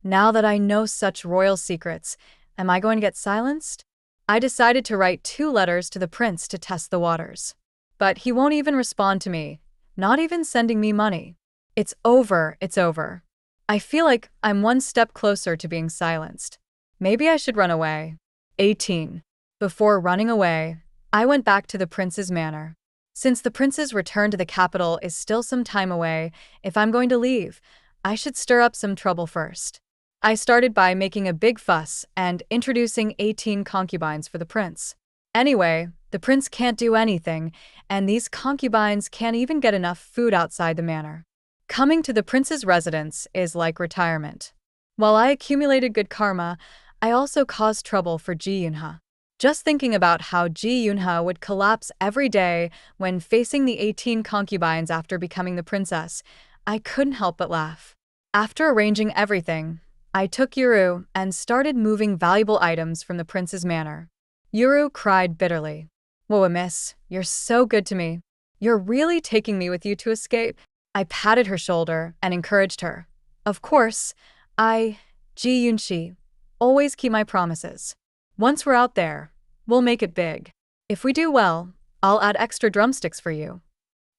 now that I know such royal secrets, am I going to get silenced? I decided to write 2 letters to the prince to test the waters. But he won't even respond to me, not even sending me money. It's over, it's over. I feel like I'm one step closer to being silenced. Maybe I should run away. 18. Before running away, I went back to the prince's manor. Since the prince's return to the capital is still some time away, if I'm going to leave, I should stir up some trouble first. I started by making a big fuss and introducing 18 concubines for the prince. Anyway, the prince can't do anything, and these concubines can't even get enough food outside the manor. Coming to the prince's residence is like retirement. While I accumulated good karma, I also caused trouble for Ji Yunha. Just thinking about how Ji Yunha would collapse every day when facing the 18 concubines after becoming the princess, I couldn't help but laugh. After arranging everything, I took Yuru and started moving valuable items from the prince's manor. Yuru cried bitterly. "Whoa, miss, you're so good to me. You're really taking me with you to escape." I patted her shoulder and encouraged her. Of course, Ji Yunshi, always keep my promises. Once we're out there, we'll make it big. If we do well, I'll add extra drumsticks for you.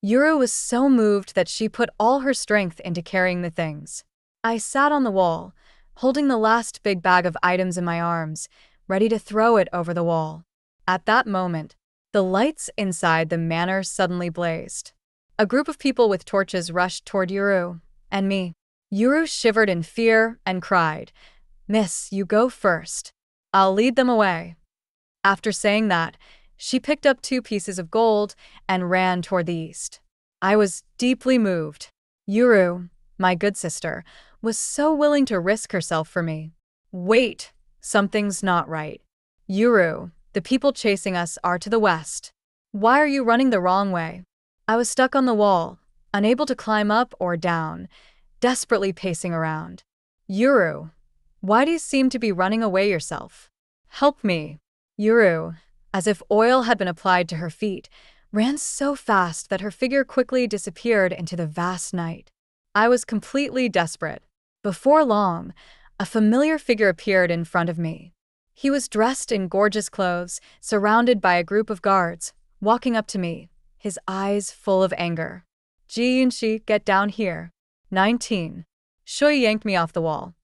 Yuru was so moved that she put all her strength into carrying the things. I sat on the wall, holding the last big bag of items in my arms, ready to throw it over the wall. At that moment, the lights inside the manor suddenly blazed. A group of people with torches rushed toward Yuru and me. Yuru shivered in fear and cried, "Miss, you go first. I'll lead them away." After saying that, she picked up 2 pieces of gold and ran toward the east. I was deeply moved. Yuru, my good sister, was so willing to risk herself for me. Wait, something's not right. Yuru, the people chasing us are to the west. Why are you running the wrong way? I was stuck on the wall, unable to climb up or down, desperately pacing around. Yuru, why do you seem to be running away yourself? Help me. Yuru, as if oil had been applied to her feet, ran so fast that her figure quickly disappeared into the vast night. I was completely desperate. Before long, a familiar figure appeared in front of me. He was dressed in gorgeous clothes, surrounded by a group of guards, walking up to me, his eyes full of anger. "Ji Yunshi, get down here." 19. Shui yanked me off the wall.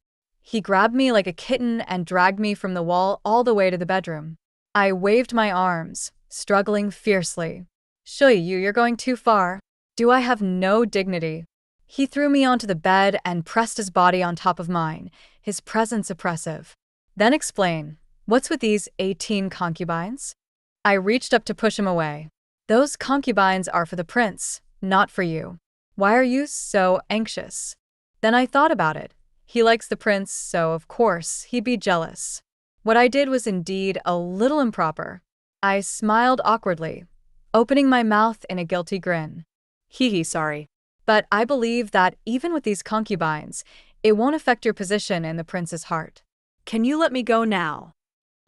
He grabbed me like a kitten and dragged me from the wall all the way to the bedroom. I waved my arms, struggling fiercely. "Shui, you're going too far. Do I have no dignity?" He threw me onto the bed and pressed his body on top of mine, his presence oppressive. "Then explain, what's with these 18 concubines?" I reached up to push him away. "Those concubines are for the prince, not for you. Why are you so anxious?" Then I thought about it. He likes the prince, so of course he'd be jealous. What I did was indeed a little improper. I smiled awkwardly, opening my mouth in a guilty grin. Sorry. But I believe that even with these concubines, it won't affect your position in the prince's heart. Can you let me go now?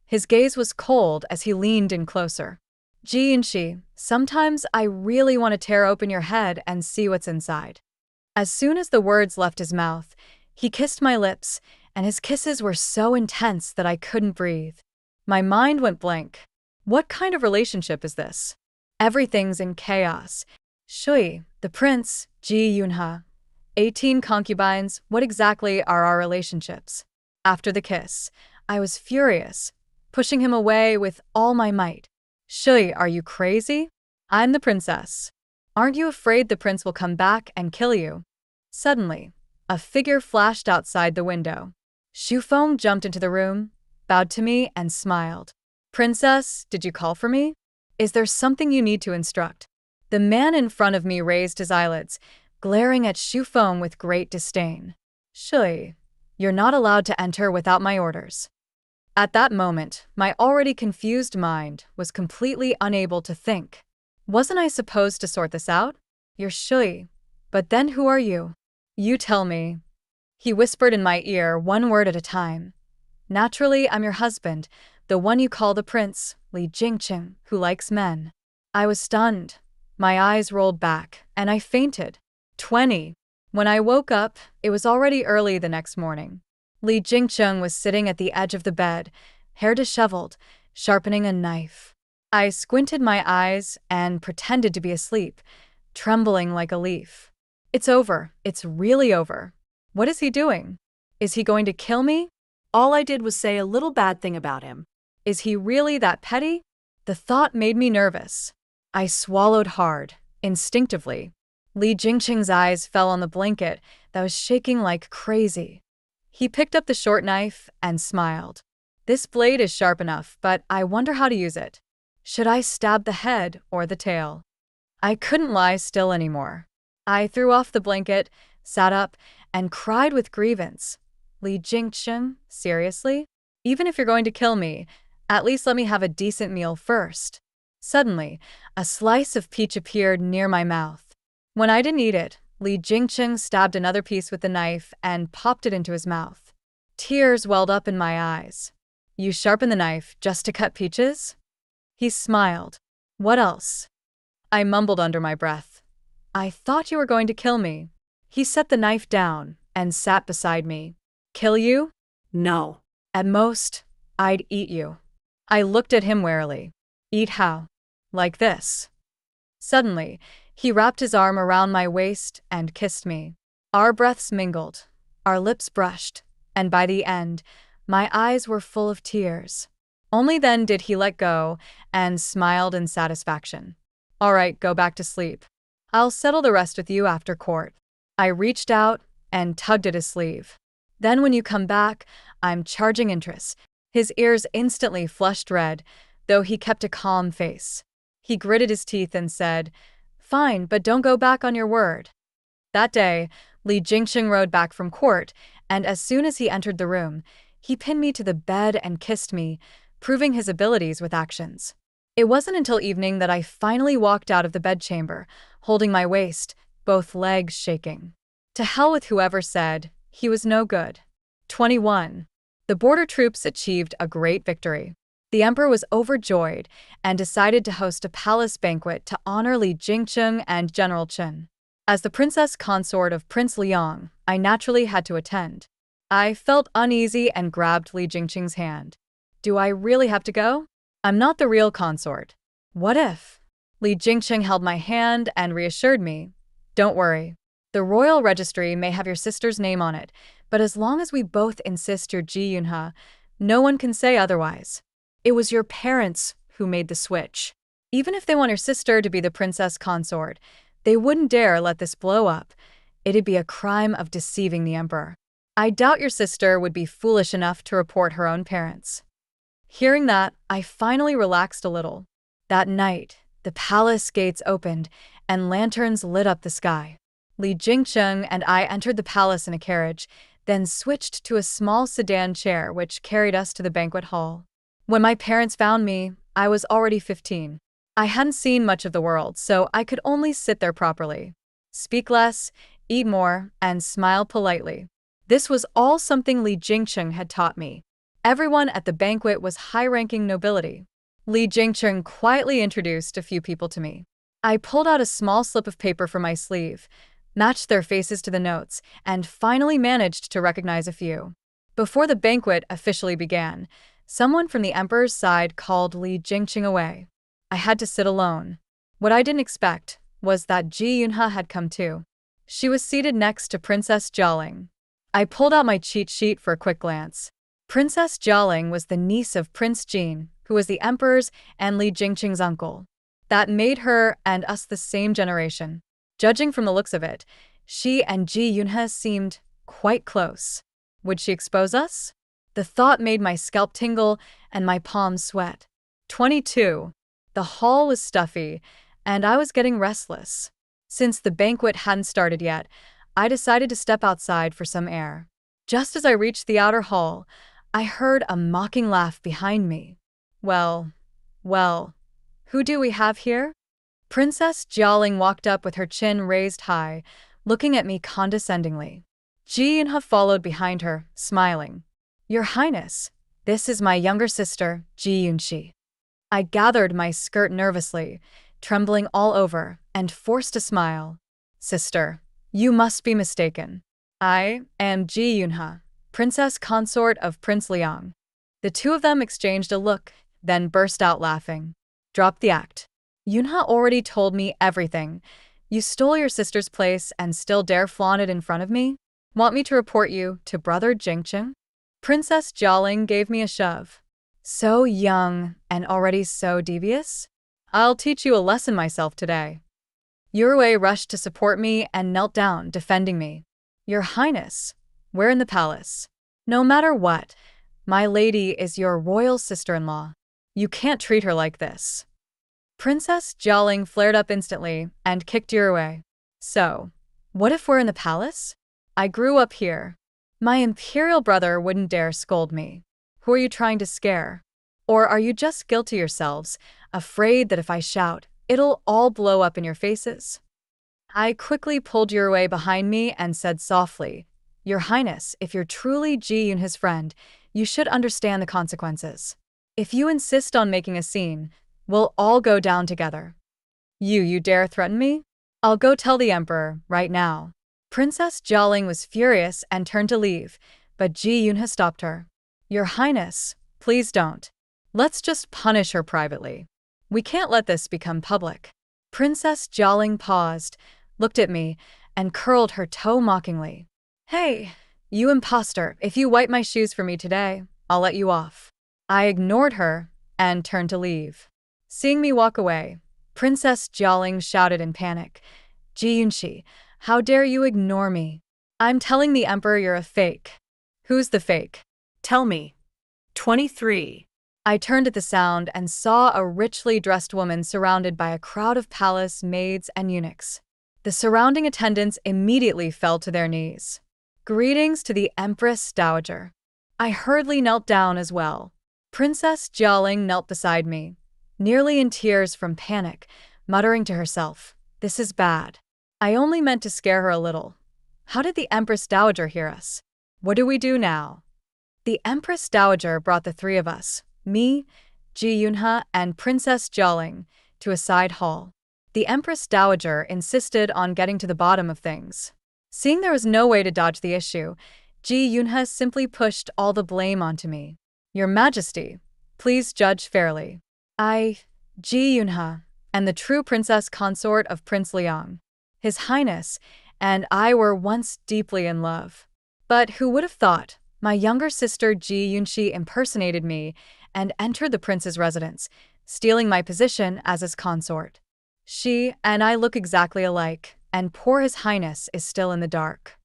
His gaze was cold as he leaned in closer. "Ji Yunshi, sometimes I really want to tear open your head and see what's inside." As soon as the words left his mouth, he kissed my lips, and his kisses were so intense that I couldn't breathe. My mind went blank. What kind of relationship is this? Everything's in chaos. Shui, the prince, Ji Yunha, 18 concubines, what exactly are our relationships? After the kiss, I was furious, pushing him away with all my might. "Shui, are you crazy? I'm the princess. Aren't you afraid the prince will come back and kill you?" Suddenly, a figure flashed outside the window. Shufeng jumped into the room, bowed to me, and smiled. "Princess, did you call for me? Is there something you need to instruct?" The man in front of me raised his eyelids, glaring at Shufeng with great disdain. "Shui, you're not allowed to enter without my orders." At that moment, my already confused mind was completely unable to think. Wasn't I supposed to sort this out? "You're Shui, but then who are you? You tell me." He whispered in my ear, one word at a time. "Naturally, I'm your husband, the one you call the prince, Li Jingqing, who likes men." I was stunned. My eyes rolled back, and I fainted. 20. When I woke up, it was already early the next morning. Li Jingqing was sitting at the edge of the bed, hair disheveled, sharpening a knife. I squinted my eyes and pretended to be asleep, trembling like a leaf. "It's over. It's really over. What is he doing? Is he going to kill me?" All I did was say a little bad thing about him. Is he really that petty? The thought made me nervous. I swallowed hard, instinctively. Li Jingqing's eyes fell on the blanket that was shaking like crazy. He picked up the short knife and smiled. This blade is sharp enough, but I wonder how to use it. Should I stab the head or the tail? I couldn't lie still anymore. I threw off the blanket, sat up, and cried with grievance. Li Jingcheng, seriously? Even if you're going to kill me, at least let me have a decent meal first. Suddenly, a slice of peach appeared near my mouth. When I didn't eat it, Li Jingcheng stabbed another piece with the knife and popped it into his mouth. Tears welled up in my eyes. You sharpen the knife just to cut peaches? He smiled. What else? I mumbled under my breath. I thought you were going to kill me. He set the knife down and sat beside me. Kill you? No. At most, I'd eat you. I looked at him warily. Eat how? Like this. Suddenly, he wrapped his arm around my waist and kissed me. Our breaths mingled, our lips brushed, and by the end, my eyes were full of tears. Only then did he let go and smiled in satisfaction. All right, go back to sleep. I'll settle the rest with you after court. I reached out and tugged at his sleeve. Then when you come back, I'm charging interest. His ears instantly flushed red, though he kept a calm face. He gritted his teeth and said, Fine, but don't go back on your word. That day, Li Jingcheng rode back from court, and as soon as he entered the room, he pinned me to the bed and kissed me, proving his abilities with actions. It wasn't until evening that I finally walked out of the bedchamber, holding my waist, both legs shaking. To hell with whoever said he was no good. 21. The border troops achieved a great victory. The emperor was overjoyed and decided to host a palace banquet to honor Li Jingcheng and General Chen. As the princess consort of Prince Liang, I naturally had to attend. I felt uneasy and grabbed Li Jingcheng's hand. Do I really have to go? I'm not the real consort. What if? Li Jingcheng held my hand and reassured me. Don't worry. The royal registry may have your sister's name on it, but as long as we both insist you're Ji Yunhe, no one can say otherwise. It was your parents who made the switch. Even if they want your sister to be the princess consort, they wouldn't dare let this blow up. It'd be a crime of deceiving the emperor. I doubt your sister would be foolish enough to report her own parents. Hearing that, I finally relaxed a little. That night, the palace gates opened and lanterns lit up the sky. Li Jingcheng and I entered the palace in a carriage, then switched to a small sedan chair which carried us to the banquet hall. When my parents found me, I was already 15. I hadn't seen much of the world, so I could only sit there properly. Speak less, eat more, and smile politely. This was all something Li Jingcheng had taught me. Everyone at the banquet was high-ranking nobility. Li Jingcheng quietly introduced a few people to me. I pulled out a small slip of paper from my sleeve, matched their faces to the notes, and finally managed to recognize a few. Before the banquet officially began, someone from the emperor's side called Li Jingcheng away. I had to sit alone. What I didn't expect was that Ji Yunhe had come too. She was seated next to Princess Jialing. I pulled out my cheat sheet for a quick glance. Princess Jialing was the niece of Prince Jin, who was the emperor's and Li Jingcheng's uncle. That made her and us the same generation. Judging from the looks of it, she and Ji Yunhe seemed quite close. Would she expose us? The thought made my scalp tingle and my palms sweat. 22. The hall was stuffy, and I was getting restless. Since the banquet hadn't started yet, I decided to step outside for some air. Just as I reached the outer hall, I heard a mocking laugh behind me. Well, who do we have here? Princess Jialing walked up with her chin raised high, looking at me condescendingly. Ji Yunhe followed behind her, smiling. Your Highness, this is my younger sister, Ji Yunxi. I gathered my skirt nervously, trembling all over, and forced a smile. Sister, you must be mistaken. I am Ji Yunhe, princess consort of Prince Liang. The two of them exchanged a look, then burst out laughing. Drop the act. Yunhe already told me everything. You stole your sister's place and still dare flaunt it in front of me? Want me to report you to Brother Jingcheng? Princess Jialing gave me a shove. So young and already so devious? I'll teach you a lesson myself today. Yurui rushed to support me and knelt down, defending me. Your Highness, we're in the palace. No matter what, my lady is your royal sister-in-law. You can't treat her like this. Princess Jialing flared up instantly and kicked Yu away. So, what if we're in the palace? I grew up here. My imperial brother wouldn't dare scold me. Who are you trying to scare? Or are you just guilty yourselves, afraid that if I shout, it'll all blow up in your faces? I quickly pulled Yu away behind me and said softly, Your Highness, if you're truly Ji Yun his friend, you should understand the consequences. If you insist on making a scene, we'll all go down together. You dare threaten me? I'll go tell the emperor, right now. Princess Jialing was furious and turned to leave, but Ji Yunha stopped her. Your Highness, please don't. Let's just punish her privately. We can't let this become public. Princess Jialing paused, looked at me, and curled her toe mockingly. Hey, you imposter, if you wipe my shoes for me today, I'll let you off. I ignored her and turned to leave. Seeing me walk away, Princess Jialing shouted in panic, Ji Yunshi, how dare you ignore me? I'm telling the emperor you're a fake. Who's the fake? Tell me. 23. I turned at the sound and saw a richly dressed woman surrounded by a crowd of palace maids and eunuchs. The surrounding attendants immediately fell to their knees. Greetings to the Empress Dowager. I hurriedly knelt down as well. Princess Jialing knelt beside me, nearly in tears from panic, muttering to herself, This is bad. I only meant to scare her a little. How did the Empress Dowager hear us? What do we do now? The Empress Dowager brought the three of us, me, Ji Yunha, and Princess Jialing, to a side hall. The Empress Dowager insisted on getting to the bottom of things. Seeing there was no way to dodge the issue, Ji Yunha simply pushed all the blame onto me. Your Majesty, please judge fairly. I, Ji Yunha, am the true princess consort of Prince Liang. His Highness and I were once deeply in love. But who would have thought my younger sister Ji Yunshi impersonated me and entered the prince's residence, stealing my position as his consort. She and I look exactly alike, and poor His Highness is still in the dark.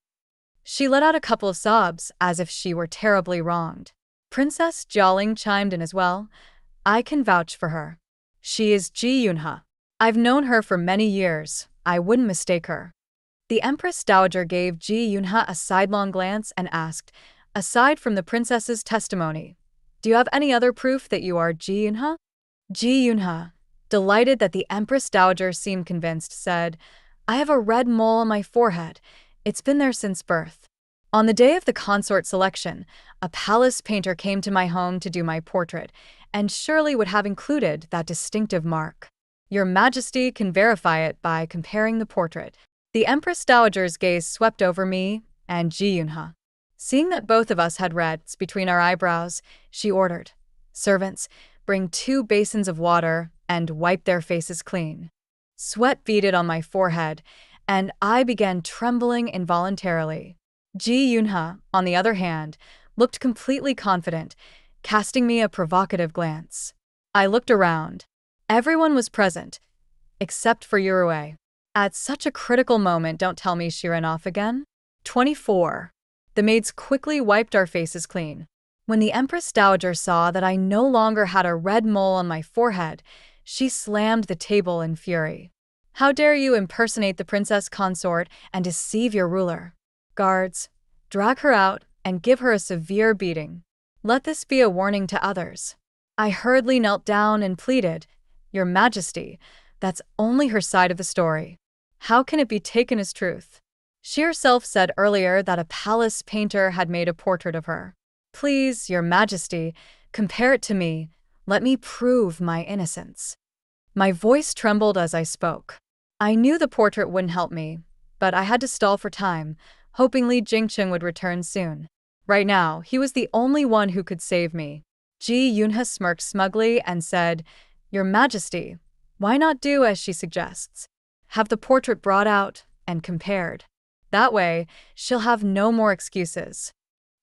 She let out a couple of sobs as if she were terribly wronged. Princess Jialing chimed in as well. I can vouch for her. She is Ji Yunha. I've known her for many years. I wouldn't mistake her. The Empress Dowager gave Ji Yunha a sidelong glance and asked, Aside from the princess's testimony, do you have any other proof that you are Ji Yunha? Ji Yunha, delighted that the Empress Dowager seemed convinced, said, I have a red mole on my forehead. It's been there since birth. On the day of the consort selection, a palace painter came to my home to do my portrait, and surely would have included that distinctive mark. Your Majesty can verify it by comparing the portrait. The Empress Dowager's gaze swept over me and Ji Yunha. Seeing that both of us had reds between our eyebrows, she ordered, Servants, bring 2 basins of water and wipe their faces clean. Sweat beaded on my forehead, and I began trembling involuntarily. Ji Yunha, on the other hand, looked completely confident, casting me a provocative glance. I looked around. Everyone was present, except for Yurue. At such a critical moment, don't tell me she ran off again? 24. The maids quickly wiped our faces clean. When the Empress Dowager saw that I no longer had a red mole on my forehead, she slammed the table in fury. How dare you impersonate the princess consort and deceive your ruler? Guards, drag her out and give her a severe beating. Let this be a warning to others. I hurriedly knelt down and pleaded, Your Majesty, that's only her side of the story. How can it be taken as truth? She herself said earlier that a palace painter had made a portrait of her. Please, Your Majesty, compare it to me. Let me prove my innocence. My voice trembled as I spoke. I knew the portrait wouldn't help me, but I had to stall for time, hoping Li Jingcheng would return soon. Right now, he was the only one who could save me. Ji Yunha smirked smugly and said, Your Majesty, why not do as she suggests? Have the portrait brought out and compared. That way, she'll have no more excuses.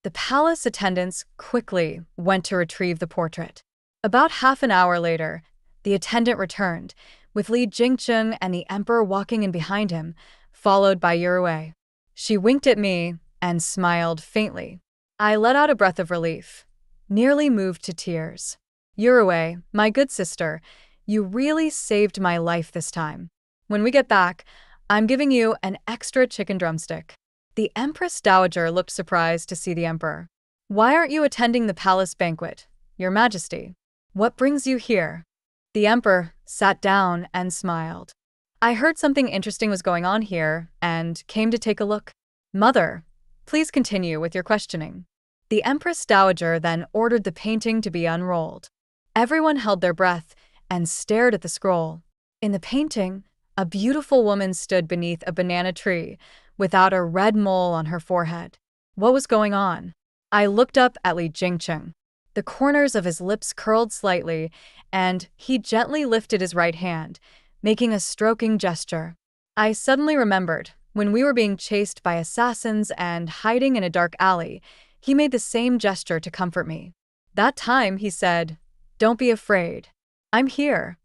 The palace attendants quickly went to retrieve the portrait. About half an hour later, the attendant returned, with Li Jingcheng and the emperor walking in behind him, followed by Yurue. She winked at me and smiled faintly. I let out a breath of relief, nearly moved to tears. Yurue, my good sister, you really saved my life this time. When we get back, I'm giving you an extra chicken drumstick. The Empress Dowager looked surprised to see the Emperor. Why aren't you attending the palace banquet, Your Majesty? What brings you here? The Emperor sat down and smiled. I heard something interesting was going on here and came to take a look. Mother, please continue with your questioning. The Empress Dowager then ordered the painting to be unrolled. Everyone held their breath and stared at the scroll. In the painting, a beautiful woman stood beneath a banana tree without a red mole on her forehead. What was going on? I looked up at Li Jingcheng. The corners of his lips curled slightly, and he gently lifted his right hand, making a stroking gesture. I suddenly remembered, when we were being chased by assassins and hiding in a dark alley, he made the same gesture to comfort me. That time, he said, "Don't be afraid. I'm here."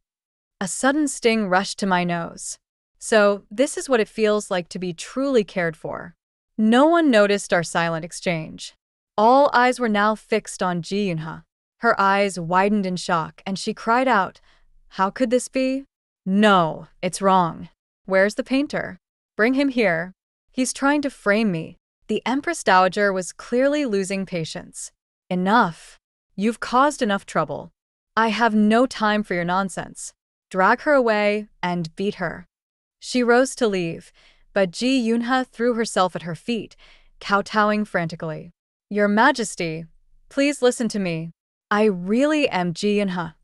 A sudden sting rushed to my nose. So, this is what it feels like to be truly cared for. No one noticed our silent exchange. All eyes were now fixed on Ji Yunha. Her eyes widened in shock, and she cried out, "How could this be? No, it's wrong. Where's the painter? Bring him here. He's trying to frame me." The Empress Dowager was clearly losing patience. Enough. You've caused enough trouble. I have no time for your nonsense. Drag her away and beat her. She rose to leave, but Ji Yunha threw herself at her feet, kowtowing frantically. Your Majesty, please listen to me. I really am Ji Yunha.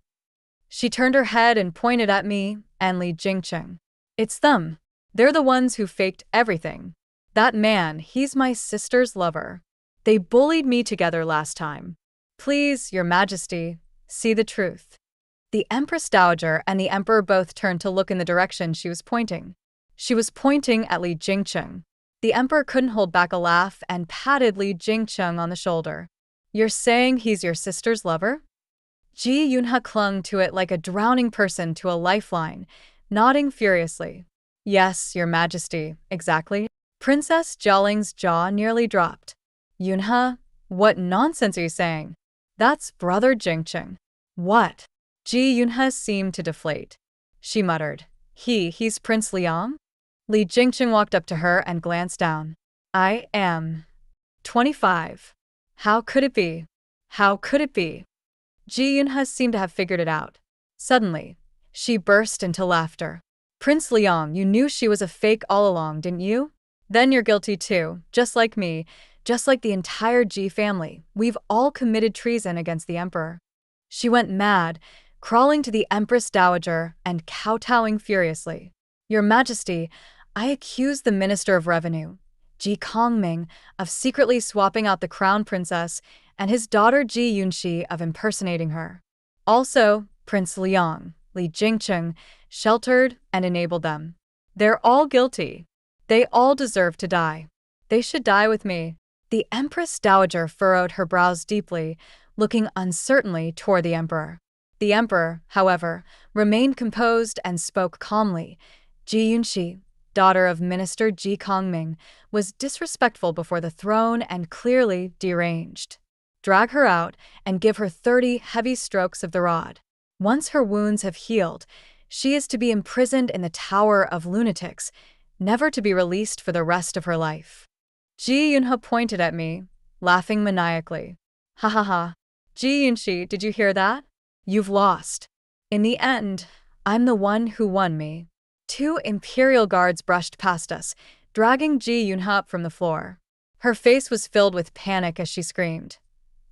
She turned her head and pointed at me and Li Jingcheng. It's them. They're the ones who faked everything. That man, he's my sister's lover. They bullied me together last time. Please, Your Majesty, see the truth. The Empress Dowager and the Emperor both turned to look in the direction she was pointing. She was pointing at Li Jingcheng. The Emperor couldn't hold back a laugh and patted Li Jingcheng on the shoulder. You're saying he's your sister's lover? Ji Yunha clung to it like a drowning person to a lifeline, nodding furiously. Yes, Your Majesty, exactly. Princess Jialing's jaw nearly dropped. Yunha, what nonsense are you saying? That's Brother Jingcheng. What? Ji Yunha seemed to deflate. She muttered, He's Prince Liang? Li Jingcheng walked up to her and glanced down. I am 25. How could it be? How could it be? Ji Yunha seemed to have figured it out. Suddenly, she burst into laughter. Prince Liang, you knew she was a fake all along, didn't you? Then you're guilty too, just like me, just like the entire Ji family. We've all committed treason against the Emperor. She went mad, crawling to the Empress Dowager and kowtowing furiously. Your Majesty, I accuse the Minister of Revenue, Ji Kongming, of secretly swapping out the crown princess and his daughter Ji Yunxi of impersonating her. Also, Prince Liang, Li Jingcheng, sheltered and enabled them. They're all guilty. They all deserve to die. They should die with me. The Empress Dowager furrowed her brows deeply, looking uncertainly toward the Emperor. The Emperor, however, remained composed and spoke calmly. Ji Yunxi, daughter of Minister Ji Kongming, was disrespectful before the throne and clearly deranged. Drag her out and give her 30 heavy strokes of the rod. Once her wounds have healed, she is to be imprisoned in the Tower of Lunatics, never to be released for the rest of her life. Ji Yunha pointed at me, laughing maniacally. Ha ha ha. Ji Yunxi, did you hear that? You've lost. In the end, I'm the one who won me. 2 imperial guards brushed past us, dragging Ji Yunha up from the floor. Her face was filled with panic as she screamed.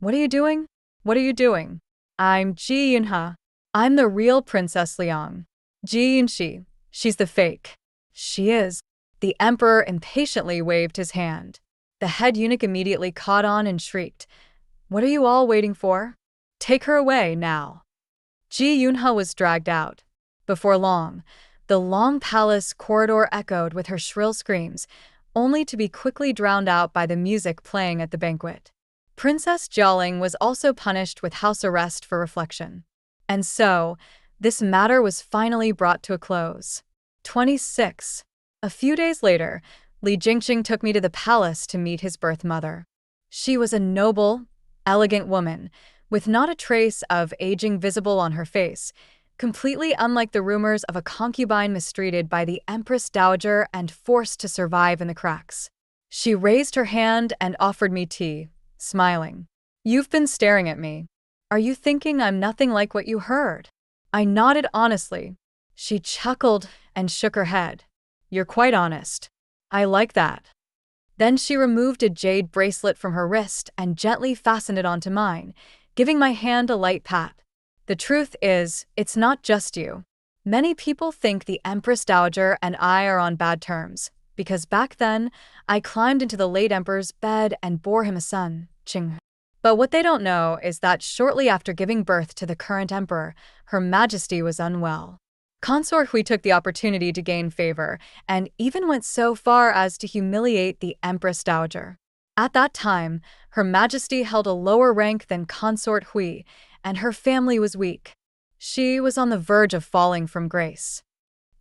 What are you doing? What are you doing? I'm Ji Yunha. I'm the real Princess Liang. Ji Yunxi, she's the fake. She is. The Emperor impatiently waved his hand. The head eunuch immediately caught on and shrieked. What are you all waiting for? Take her away, now. Ji Yunha was dragged out. Before long, the long palace corridor echoed with her shrill screams, only to be quickly drowned out by the music playing at the banquet. Princess Jialing was also punished with house arrest for reflection. And so, this matter was finally brought to a close. 26. A few days later, Li Jingxing took me to the palace to meet his birth mother. She was a noble, elegant woman, with not a trace of aging visible on her face, completely unlike the rumors of a concubine mistreated by the Empress Dowager and forced to survive in the cracks. She raised her hand and offered me tea, smiling. "You've been staring at me. Are you thinking I'm nothing like what you heard?" I nodded honestly. She chuckled and shook her head. "You're quite honest. I like that." Then she removed a jade bracelet from her wrist and gently fastened it onto mine, giving my hand a light pat. "The truth is, it's not just you. Many people think the Empress Dowager and I are on bad terms, because back then, I climbed into the late Emperor's bed and bore him a son, Qing. But what they don't know is that shortly after giving birth to the current emperor, Her Majesty was unwell. Consort Hui took the opportunity to gain favor, and even went so far as to humiliate the Empress Dowager. At that time, Her Majesty held a lower rank than Consort Hui, and her family was weak. She was on the verge of falling from grace.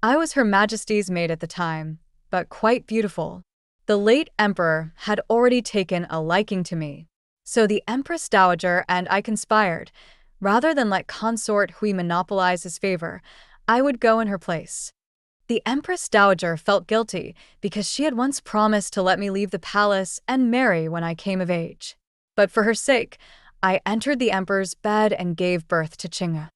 I was Her Majesty's maid at the time, but quite beautiful. The late emperor had already taken a liking to me. So the Empress Dowager and I conspired. Rather than let Consort Hui monopolize his favor, I would go in her place. The Empress Dowager felt guilty because she had once promised to let me leave the palace and marry when I came of age. But for her sake, I entered the emperor's bed and gave birth to Qing.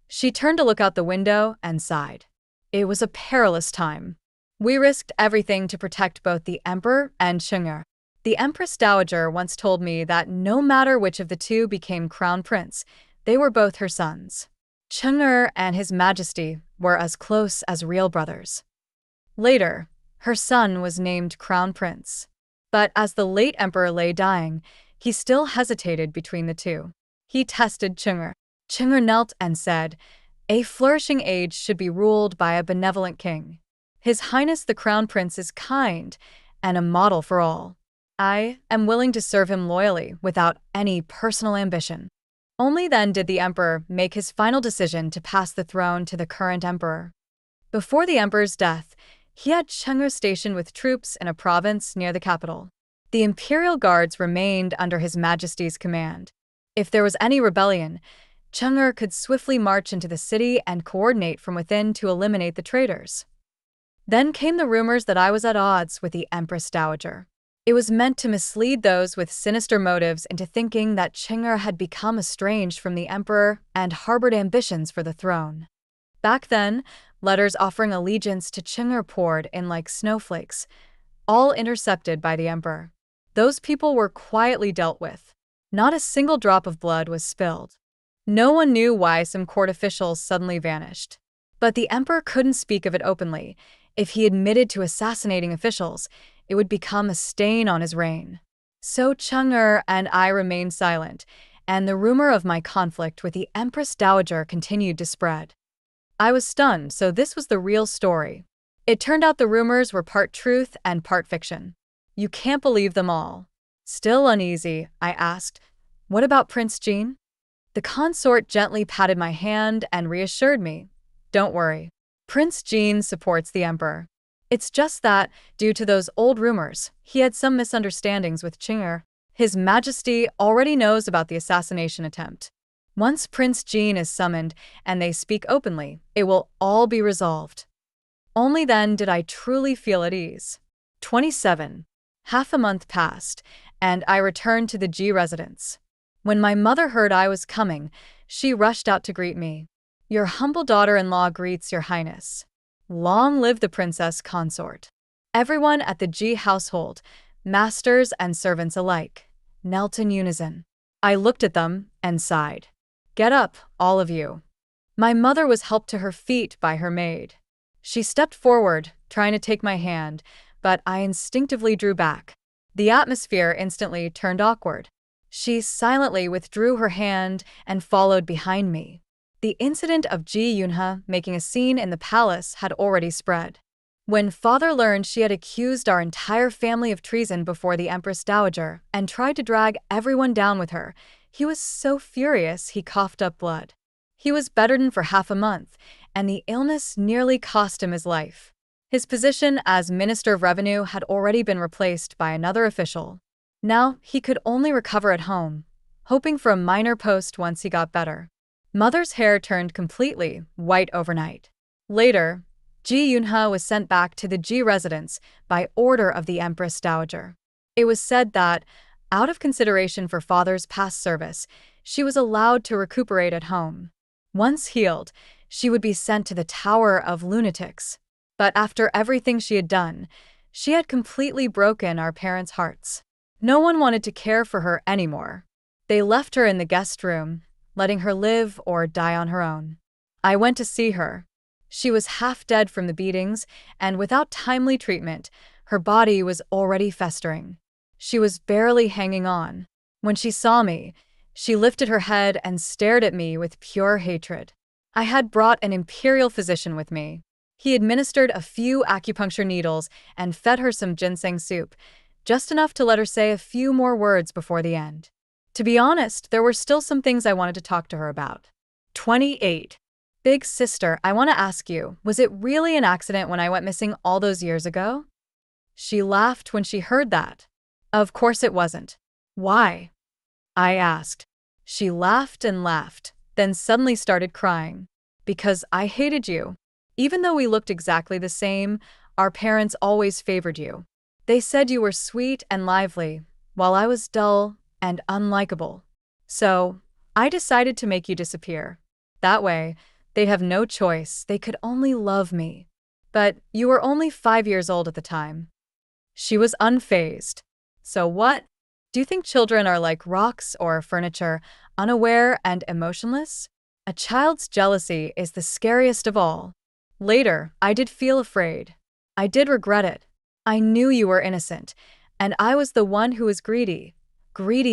She turned to look out the window and sighed. It was a perilous time. We risked everything to protect both the emperor and Qing. The Empress Dowager once told me that no matter which of the two became crown prince, they were both her sons. Qing and His Majesty were as close as real brothers. Later, her son was named crown prince. But as the late emperor lay dying, he still hesitated between the two. He tested Qing. Qing knelt and said, "A flourishing age should be ruled by a benevolent king. His Highness the Crown Prince is kind and a model for all. I am willing to serve him loyally without any personal ambition." Only then did the emperor make his final decision to pass the throne to the current emperor. Before the emperor's death, he had Qing stationed with troops in a province near the capital. The imperial guards remained under His Majesty's command. If there was any rebellion, Qing could swiftly march into the city and coordinate from within to eliminate the traitors. Then came the rumors that I was at odds with the Empress Dowager. It was meant to mislead those with sinister motives into thinking that Qing had become estranged from the emperor and harbored ambitions for the throne. Back then, letters offering allegiance to Qing poured in like snowflakes, all intercepted by the emperor. Those people were quietly dealt with. Not a single drop of blood was spilled. No one knew why some court officials suddenly vanished. But the emperor couldn't speak of it openly. If he admitted to assassinating officials, it would become a stain on his reign. So Qing and I remained silent, and the rumor of my conflict with the Empress Dowager continued to spread. I was stunned, so this was the real story. It turned out the rumors were part truth and part fiction. You can't believe them all. Still uneasy, I asked, "What about Prince Jean?" The consort gently patted my hand and reassured me. "Don't worry. Prince Jean supports the emperor. It's just that, due to those old rumors, he had some misunderstandings with Qing. His Majesty already knows about the assassination attempt. Once Prince Jean is summoned and they speak openly, it will all be resolved." Only then did I truly feel at ease. 27. Half a month passed, and I returned to the G residence. When my mother heard I was coming, she rushed out to greet me. "Your humble daughter-in-law greets your highness. Long live the princess consort." Everyone at the G household, masters and servants alike, knelt in unison. I looked at them and sighed. "Get up, all of you." My mother was helped to her feet by her maid. She stepped forward, trying to take my hand, but I instinctively drew back. The atmosphere instantly turned awkward. She silently withdrew her hand and followed behind me. The incident of Ji Yunhe making a scene in the palace had already spread. When father learned she had accused our entire family of treason before the Empress Dowager and tried to drag everyone down with her, he was so furious he coughed up blood. He was bedridden for half a month, and the illness nearly cost him his life. His position as Minister of Revenue had already been replaced by another official. Now he could only recover at home, hoping for a minor post once he got better. Mother's hair turned completely white overnight. Later, Ji Yunha was sent back to the Ji residence by order of the Empress Dowager. It was said that, out of consideration for father's past service, she was allowed to recuperate at home. Once healed, she would be sent to the Tower of Lunatics. But after everything she had done, she had completely broken our parents' hearts. No one wanted to care for her anymore. They left her in the guest room, letting her live or die on her own. I went to see her. She was half dead from the beatings, and without timely treatment, her body was already festering. She was barely hanging on. When she saw me, she lifted her head and stared at me with pure hatred. I had brought an imperial physician with me. He administered a few acupuncture needles and fed her some ginseng soup, just enough to let her say a few more words before the end. To be honest, there were still some things I wanted to talk to her about. 28. Big sister, I want to ask you, was it really an accident when I went missing all those years ago? She laughed when she heard that. Of course it wasn't. Why? I asked. She laughed and laughed, then suddenly started crying. Because I hated you. Even though we looked exactly the same, our parents always favored you. They said you were sweet and lively, while I was dull and unlikable. So, I decided to make you disappear. That way, they'd have no choice, they could only love me. But you were only 5 years old at the time. She was unfazed. So what? Do you think children are like rocks or furniture, unaware and emotionless? A child's jealousy is the scariest of all. Later, I did feel afraid. I did regret it. I knew you were innocent, and I was the one who was greedy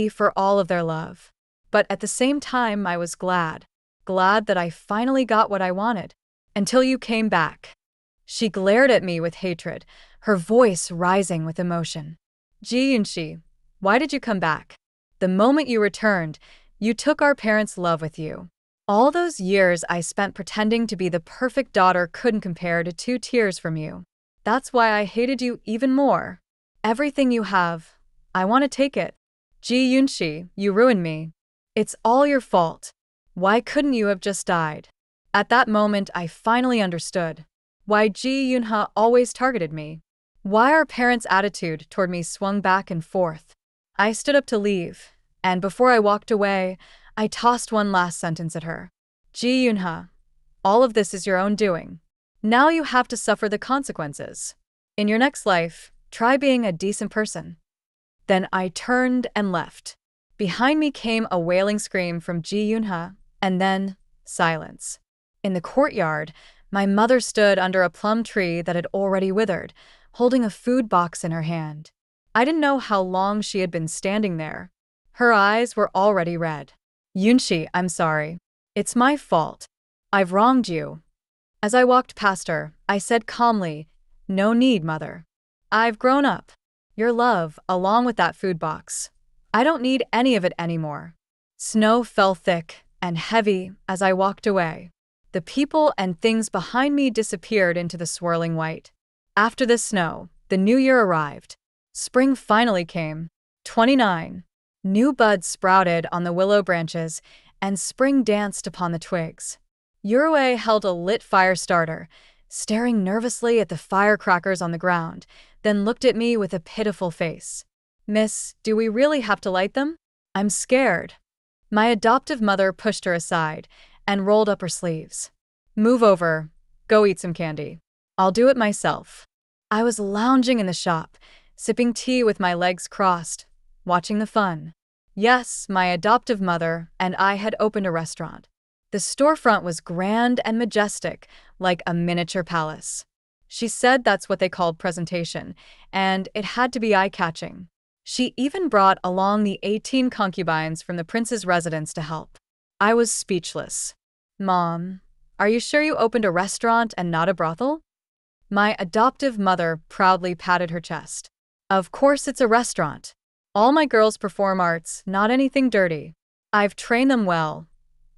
for all of their love. But at the same time, I was glad that I finally got what I wanted, until you came back. She glared at me with hatred, her voice rising with emotion. Ji Yunshi, why did you come back? The moment you returned, you took our parents' love with you. All those years I spent pretending to be the perfect daughter couldn't compare to 2 tears from you. That's why I hated you even more. Everything you have, I want to take it. Ji Yunshi, you ruined me. It's all your fault. Why couldn't you have just died? At that moment, I finally understood why Ji Yunha always targeted me. Why our parents' attitude toward me swung back and forth. I stood up to leave, and before I walked away, I tossed one last sentence at her. Ji Yunha, all of this is your own doing. Now you have to suffer the consequences. In your next life, try being a decent person. Then I turned and left. Behind me came a wailing scream from Ji Yunha, and then silence. In the courtyard, my mother stood under a plum tree that had already withered, holding a food box in her hand. I didn't know how long she had been standing there. Her eyes were already red. Yunshi, I'm sorry. It's my fault. I've wronged you. As I walked past her, I said calmly, no need, mother. I've grown up. Your love, along with that food box. I don't need any of it anymore. Snow fell thick and heavy as I walked away. The people and things behind me disappeared into the swirling white. After the snow, the new year arrived. Spring finally came. 29. New buds sprouted on the willow branches, and spring danced upon the twigs. Yurue held a lit fire starter, staring nervously at the firecrackers on the ground, then looked at me with a pitiful face. Miss, do we really have to light them? I'm scared. My adoptive mother pushed her aside and rolled up her sleeves. Move over. Go eat some candy. I'll do it myself. I was lounging in the shop, sipping tea with my legs crossed, watching the fun. Yes, my adoptive mother and I had opened a restaurant. The storefront was grand and majestic, like a miniature palace. She said that's what they called presentation, and it had to be eye-catching. She even brought along the 18 concubines from the prince's residence to help. I was speechless. Mom, are you sure you opened a restaurant and not a brothel? My adoptive mother proudly patted her chest. Of course it's a restaurant. All my girls perform arts, not anything dirty. I've trained them well.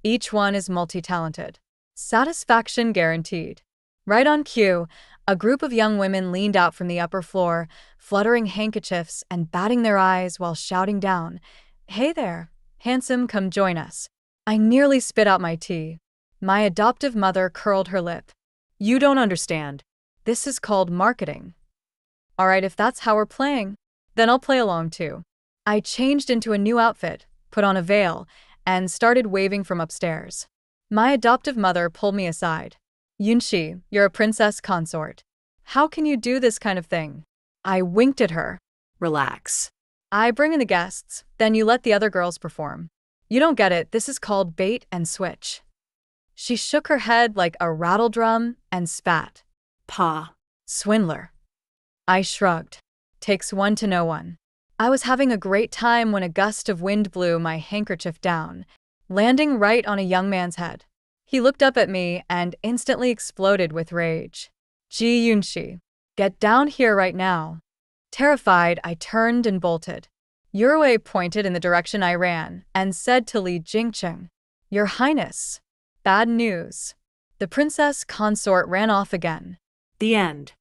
Each one is multi-talented. Satisfaction guaranteed. Right on cue, A group of young women leaned out from the upper floor, fluttering handkerchiefs and batting their eyes while shouting down, "Hey there, handsome, come join us." I nearly spit out my tea. My adoptive mother curled her lip. "You don't understand. This is called marketing." "All right, if that's how we're playing, then I'll play along too." I changed into a new outfit, put on a veil, and started waving from upstairs. My adoptive mother pulled me aside. "Yunshi, you're a princess consort. How can you do this kind of thing?" I winked at her. Relax. "I bring in the guests, then you let the other girls perform. You don't get it, this is called bait and switch." She shook her head like a rattle drum and spat. Pa. "Swindler." I shrugged. Takes one to know one. I was having a great time when a gust of wind blew my handkerchief down, landing right on a young man's head. He looked up at me and instantly exploded with rage. "Ji Yunshi, get down here right now." Terrified, I turned and bolted. Yurui pointed in the direction I ran and said to Li Jingcheng, "Your Highness, bad news." The princess consort ran off again. The end.